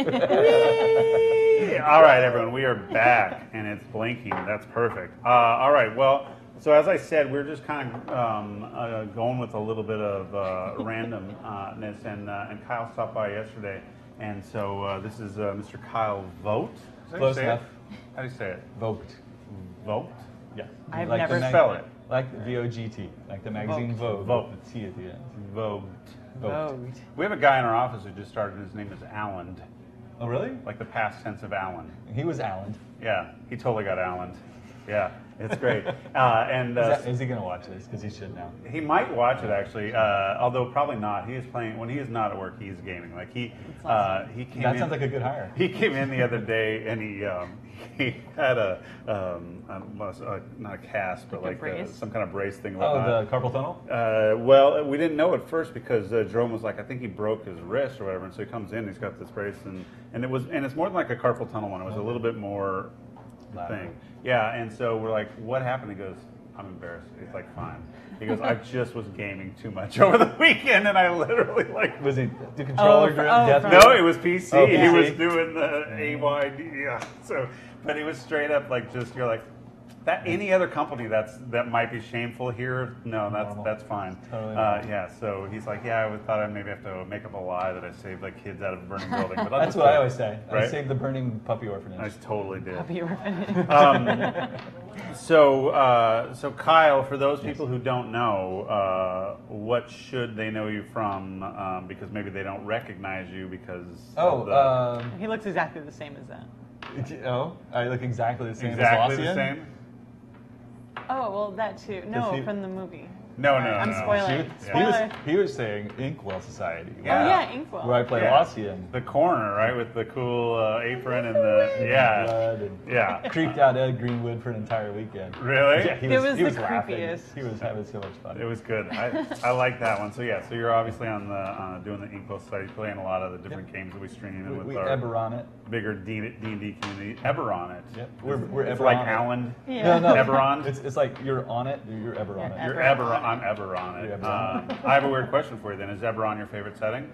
All right, everyone, we are back, and it's blinking. That's perfect. All right, well, so as I said, we're just kind of going with a little bit of randomness, and Kyle stopped by yesterday, and so this is Mr. Kyle Vogt. Close enough. How do you say it? Vogt. Vogt? Yeah. I've Like never the spell it. Like VOGT, like the magazine Vogue. Vogue. With the T at the end. Vogt. Vogt. We have a guy in our office who just started. His name is Alan, Oh, really? like the past tense of Alan. He was Alan. Yeah, he totally got Alan. Yeah, it's great. Is he going to watch this? Because he should now. He might watch it actually, although probably not. He is playing when he is not at work. He's gaming. Like he came. That in, sounds like a good hire. He came in the other day and he had not a cast, but Like a brace? some kind of brace thing. Oh, Whatnot. the carpal tunnel? Well, we didn't know at first because Jerome was like, I think he broke his wrist or whatever, and so he comes in, he's got this brace, and it's more than like a carpal tunnel one. It was a little bit more thing. Yeah, and so we're like, what happened? He goes, I'm embarrassed. He's like, fine. He goes, I just was gaming too much over the weekend, and I literally like. Was he the controller death? No, it was PC. Oh, He PC. was doing the AYD. Yeah. So, but it was straight up like just you're like that. Any other company that might be shameful here? No, that's fine. Totally yeah. So he's like, yeah, I thought I'd maybe have to make up a lie that I saved like kids out of a burning building. But That's what I always say. Right? I saved the burning puppy orphanage. I totally did. Happy orphanage. So Kyle, for those people who don't know, what should they know you from? Because maybe they don't recognize you because. He looks exactly the same as that. I look exactly the same exactly as the Lassian? same. Oh, well, that too. No, he- from the movie. No, I'm no. spoiling. He Spoiler. was saying Inkwell Society. Yeah. Oh, yeah, Inkwell. Where I play Yeah. Lassian. The corner, right, with the cool apron and the Blood and yeah. creeped out Ed Greenwood for an entire weekend. Really? Yeah, he It was, was he the was laughing. creepiest. He was having so much fun. It was good. I like that one. So yeah, so you're obviously on the doing the Inkwell site, playing a lot of the different games that we stream and with we our ever on it. bigger D&D community. Ever on it. Yep. We're It's ever like on Alan. Yeah. No, no. Ever on? It's like you're on it, or you're ever on You're it. You're Ever ever. on I'm ever on it. You're ever on I have a weird question for you. Then, is Eberron your favorite setting?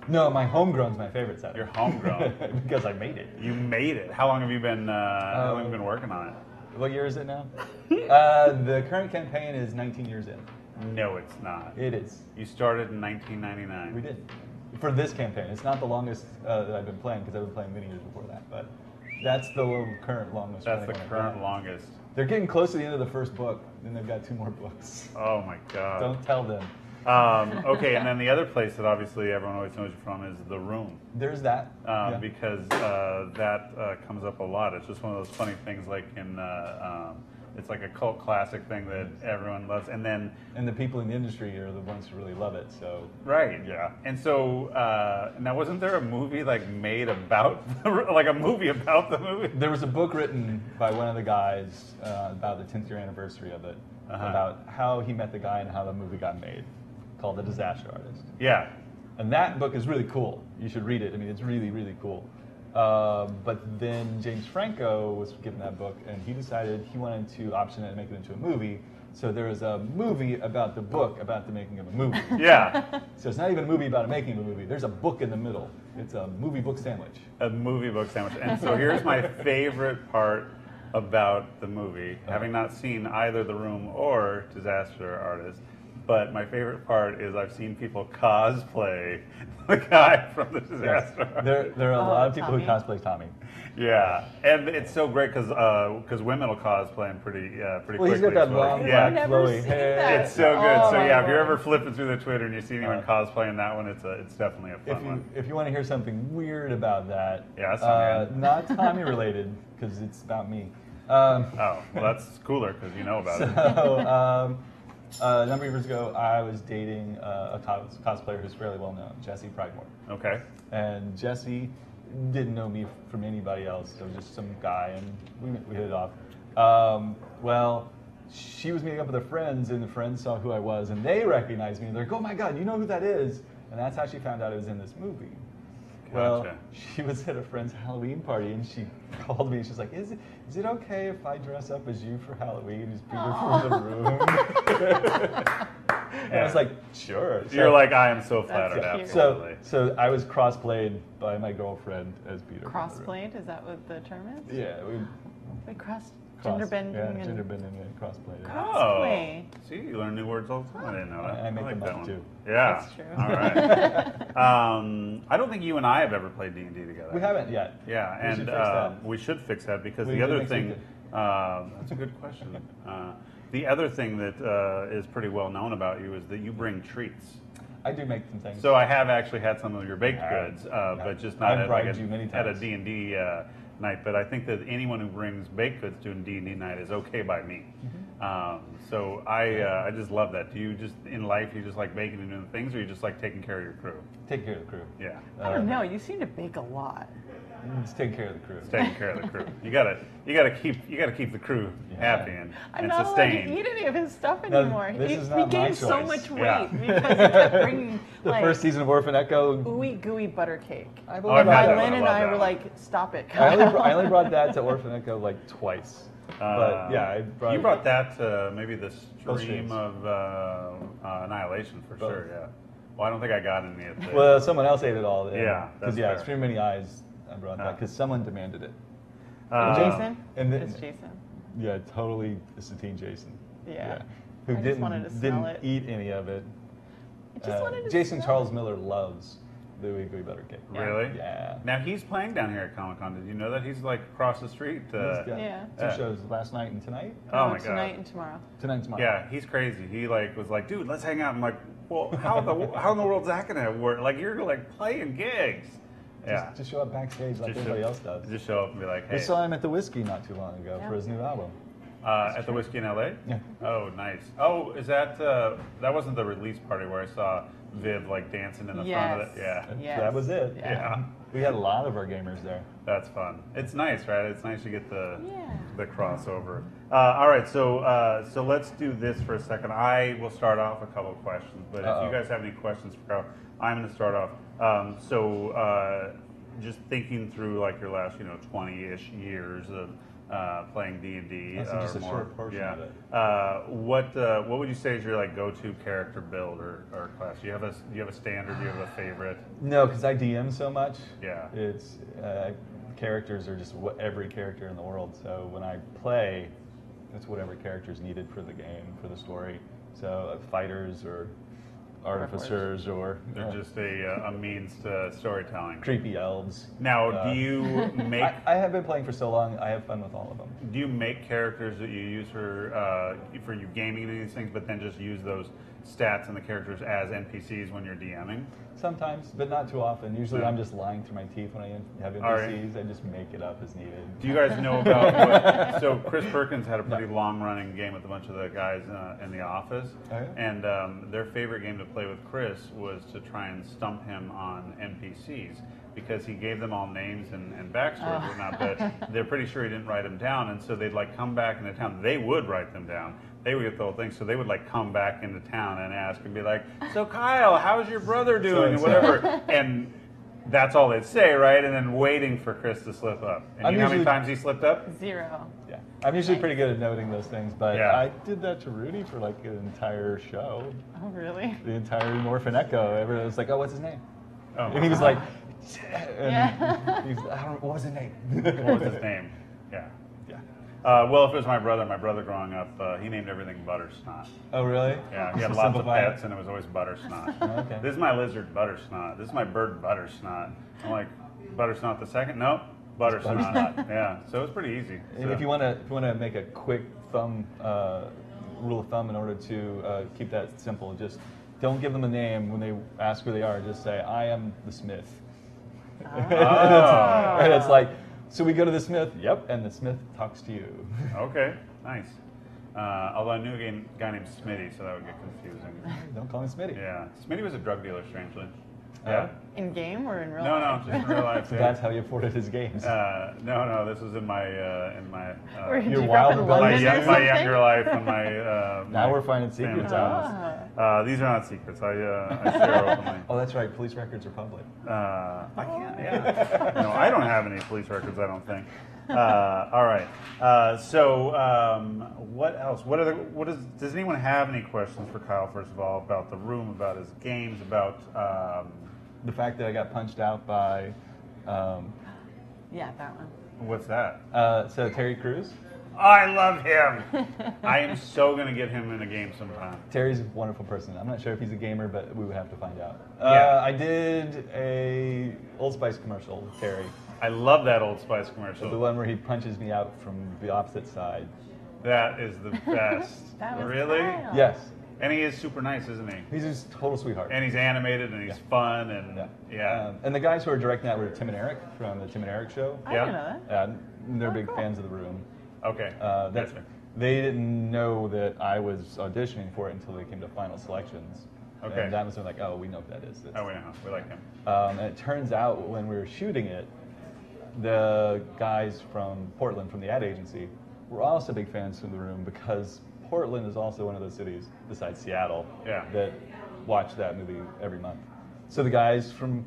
No, my homegrown's my favorite setting. You're homegrown. Because I made it. You made it. How long have you been? How long have you been working on it? What year is it now? The current campaign is 19 years in. No, it's not. It is. You started in 1999. We did. For this campaign. It's not the longest that I've been playing, because I've been playing many years before that. But that's the current longest. That's the running one. current longest. They're getting close to the end of the first book, and they've got 2 more books. Oh my god. Don't tell them. Okay, and then the other place that obviously everyone always knows you from is The Room. There's that. Yeah. Because that comes up a lot. It's just one of those funny things, like in it's like a cult classic thing that everyone loves, and then And the people in the industry are the ones who really love it. So right, yeah. And so now, wasn't there a movie like made about like a movie about the movie? there was a book written by one of the guys about the 10th year anniversary of it, about how he met the guy and how the movie got made, called The Disaster Artist. Yeah. And that book is really cool. You should read it. I mean, it's really, really cool. But then James Franco was given that book, and he decided he wanted to option it and make it into a movie. So there is a movie about the book about the making of a movie. Yeah. So it's not even a movie about making a movie. There's a book in the middle. It's a movie book sandwich. A movie book sandwich. And so here's my favorite part about the movie, having not seen either The Room or Disaster Artist. But my favorite part is I've seen people cosplay the guy from the Disaster Artist. There are a lot of people Tommy? who cosplay Tommy. Yeah, and it's so great because women will cosplay him pretty Well, quickly. he's got that so, long, yeah, I've never flowy seen hair. that. it's so good. Oh So my yeah, if you're Lord. ever flipping through the Twitter and you see anyone cosplaying that one, it's definitely a fun one. If you want to hear something weird about that, Yeah, that's something. not Tommy related, because it's about me. Oh, well, that's cooler because you know about it. So, a number of years ago, I was dating a cosplayer who's fairly well known, Jesse Pridemore. Okay. And Jesse didn't know me from anybody else. It was just some guy, and we hit it off. Well, she was meeting up with her friends, and the friends saw who I was, and they recognized me. And they're like, "Oh my God, you know who that is?" And that's how she found out I was in this movie. Well, Gotcha. she was at a friend's Halloween party, and she called me. She's like, "Is it okay if I dress up as you for Halloween? Just bring her from the room." And I was like, sure. You're like, I am so flattered, cute. absolutely. So I was cross-played by my girlfriend as Peter. Cross-played? Is that what the term is? Yeah, Like gender bending Yeah, and gender bending and cross-played. Cosplay. See, you learn new words all the time. I didn't know that. I make like them that up one. too. Yeah. That's true. All right. I don't think you and I have ever played D&D together. We haven't yet. Yeah, We and should fix that. we should fix that because We the do other next thing, weekend. that's a good question. The other thing that is pretty well known about you is that you bring treats. I do make some things. So I have actually had some of your baked goods, yeah. but just not I've at, bribed you many at a times. D&D night. But I think that anyone who brings baked goods to a D&D night is okay by me. So I just love that. Do you just, in life, you just like baking and doing things, or you just like taking care of your crew? Take care of the crew. Yeah. I don't know. You seem to bake a lot. Just take care of the crew. Taking care of the crew. You gotta keep the crew happy and I'm not allowed to sustained. eat any of his stuff No, anymore. this he is he not my gained so choice. much weight Yeah. because he kept bringing The like first season of Orphan Echo. ooey gooey butter cake. I've Oh, only I've had brought that My one. Lynn I and love I that were one. like, stop it. I only brought that to Orphan Echo like twice. But yeah, I brought You brought that to maybe the Both stream streams. of Annihilation for Both. sure. Yeah. Well, I don't think I got any of it. Well, someone else ate it all. Yeah, that's Because yeah, fair. Stream Many Eyes. I brought that because someone demanded it. Jason? And It's Jason. Yeah, totally Satine Jason. Yeah. Who I just didn't wanted to smell didn't it. eat any of it. I just wanted to Jason smell Charles it. Miller loves the Ooey Gooey Butter Cake. Really? Yeah. Now he's playing down here at Comic Con. Did you know that he's like across the street? He's got Yeah. two shows last night and tonight. Oh my god. Tonight and tomorrow. Tonight and tomorrow. Yeah, he's crazy. He like was like, dude, let's hang out. I'm like, well, how in the world's that gonna work? Like you're like playing gigs. Yeah. Just show up backstage like Just everybody show- else does. Just show up and be like, We hey, saw him at the Whiskey not too long ago Yeah. for his new album. at the Whiskey in LA. Yeah. Oh, nice. Oh, is that that wasn't the release party where I saw Viv like dancing in the front of it? Yes. Yeah. Yes. That was it. Yeah. We had a lot of our gamers there. That's fun. It's nice, right? It's nice to get the Yeah. crossover. All right, so let's do this for a second. I will start off a couple of questions, but if you guys have any questions for Kyle, I'm going to start off. Just thinking through like your last 20-ish years of playing D&D. That's just a short portion yeah. of it. What would you say is your like go-to character build or class? Do you have a standard? Do you have a favorite? No, because I DM so much. Yeah. It's characters are just every character in the world. So when I play, it's whatever character is needed for the game, for the story. So fighters or artificers or They're just a means to storytelling. creepy elves. Now, do you make I have been playing for so long. I have fun with all of them. do you make characters that you use for you gaming and these things, but then just use those stats and the characters as NPCs when you're DMing? Sometimes, but not too often. Usually, Yeah. I'm just lying through my teeth when I have All right. NPCs. I just make it up as needed. Do you guys know about what? So Chris Perkins had a pretty long-running game with a bunch of the guys in the office, Oh, yeah? and their favorite game to play with Chris was to try and stump him on NPCs because he gave them all names and backstories and whatnot, but they're pretty sure he didn't write them down, and so they'd like come back into town. They would write them down. They would get the whole thing, so they would like come back into town and ask and be like, "So Kyle, how's your brother doing?" and whatever, and that's all they'd say, right? And then waiting for Chris to slip up. And I'm you know how many usually- times he slipped up? 0. Yeah, I'm usually pretty good at noting those things, but Yeah. I did that to Rudy for like an entire show, Oh, really? the entire Orphan Echo. Everyone was like, "Oh, what's his name?" Oh, And he was like, Yeah. he's, "I don't know, what was his name?" what was his name? Yeah. Yeah. Well, if it was my brother growing up, he named everything Buttersnot. Oh, really? Yeah, he had So lots of simplified. pets, and it was always Buttersnot. Okay. This is my lizard, Buttersnot. This is my bird, Buttersnot. I'm like, Buttersnot the second? Nope, Buttersnot. Buttersnot. Yeah, so it was pretty easy. And if you want to make a quick rule of thumb in order to keep that simple, just don't give them a name when they ask who they are. Just say, "I am the Smith." And it's like, so we go to the Smith. Yep, and the Smith talks to you. Okay, nice. Although I knew a guy named Smitty, so that would get confusing. Don't call me Smitty. Yeah, Smitty was a drug dealer, strangely. Yeah? In game or in real No, life? no, just in real life. So yeah. that's how you afforded his games. No, this was in my Where did Your you grow up wild in rebellion. London or my something? younger life and my. Now my we're finding secrets family out. times. These are not secrets. I share openly. Oh, that's right. Police records are public. I can't. Yeah. No, I don't have any police records. I don't think. All right. What else? Does anyone have any questions for Kyle, first of all, about the room, about his games, about... The fact that I got punched out by... Yeah, that one. what's that? So Terry Crews. I love him. I am so going to get him in a game sometime. Terry's a wonderful person. I'm not sure if he's a gamer, but we would have to find out. Yeah. I did a Old Spice commercial with Terry. I love that Old Spice commercial. The one where he punches me out from the opposite side. That is the best. That was Really? Kyle. Yes. And he is super nice, isn't he? He's just a total sweetheart. And he's animated and he's fun and yeah. And the guys who are directing that were Tim and Eric from the Tim and Eric show. I didn't know that. They're big cool. fans of the room. Okay. Gotcha. They didn't know that I was auditioning for it until they came to final selections. Okay. And that was when like, oh, we know what that is. Oh, we know. We like him. And it turns out when we were shooting it, the guys from Portland, from the ad agency, were also big fans of the room because Portland is also one of those cities, besides Seattle, that watch that movie every month. So the guys from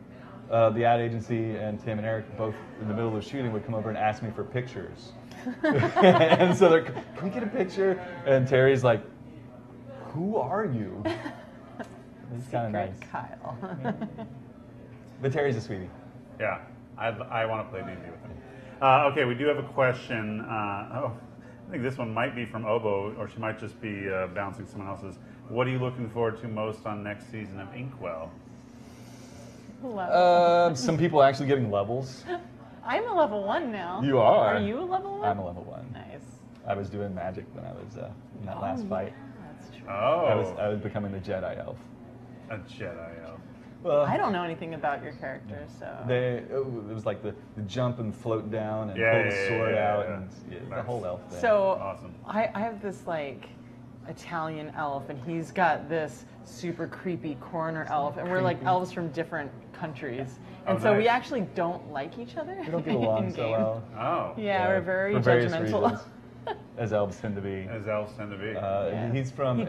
the ad agency and Tim and Eric, both in the middle of shooting, would come over and ask me for pictures. And so they're, can we get a picture? And Terry's like, who are you? It's kind of nice. Kyle. But Terry's a sweetie. Yeah. I want to play D&D with him. Okay, we do have a question. I think this one might be from Obo, or she might just be bouncing someone else's. What are you looking forward to most on next season of Inkwell? Some people actually getting levels. I'm a level 1 now. You are. Are you a level 1? I'm a level 1. Nice. I was doing magic when I was in that last fight. That's true. Oh. I was becoming the Jedi elf. A Jedi elf. Well, I don't know anything about your character, so. it was like the jump and float down and Yeah, pull the yeah, sword yeah, out yeah. and the Nice. whole elf thing. So Awesome. I have this like Italian elf, and he's got this super creepy corner elf, and we're like elves from different countries, and Oh, so we nice. actually don't like each other. we don't get along in so game. well. Oh. Yeah, we're very for various judgmental. reasons, as elves tend to be. As elves tend to be. Yeah. He's from He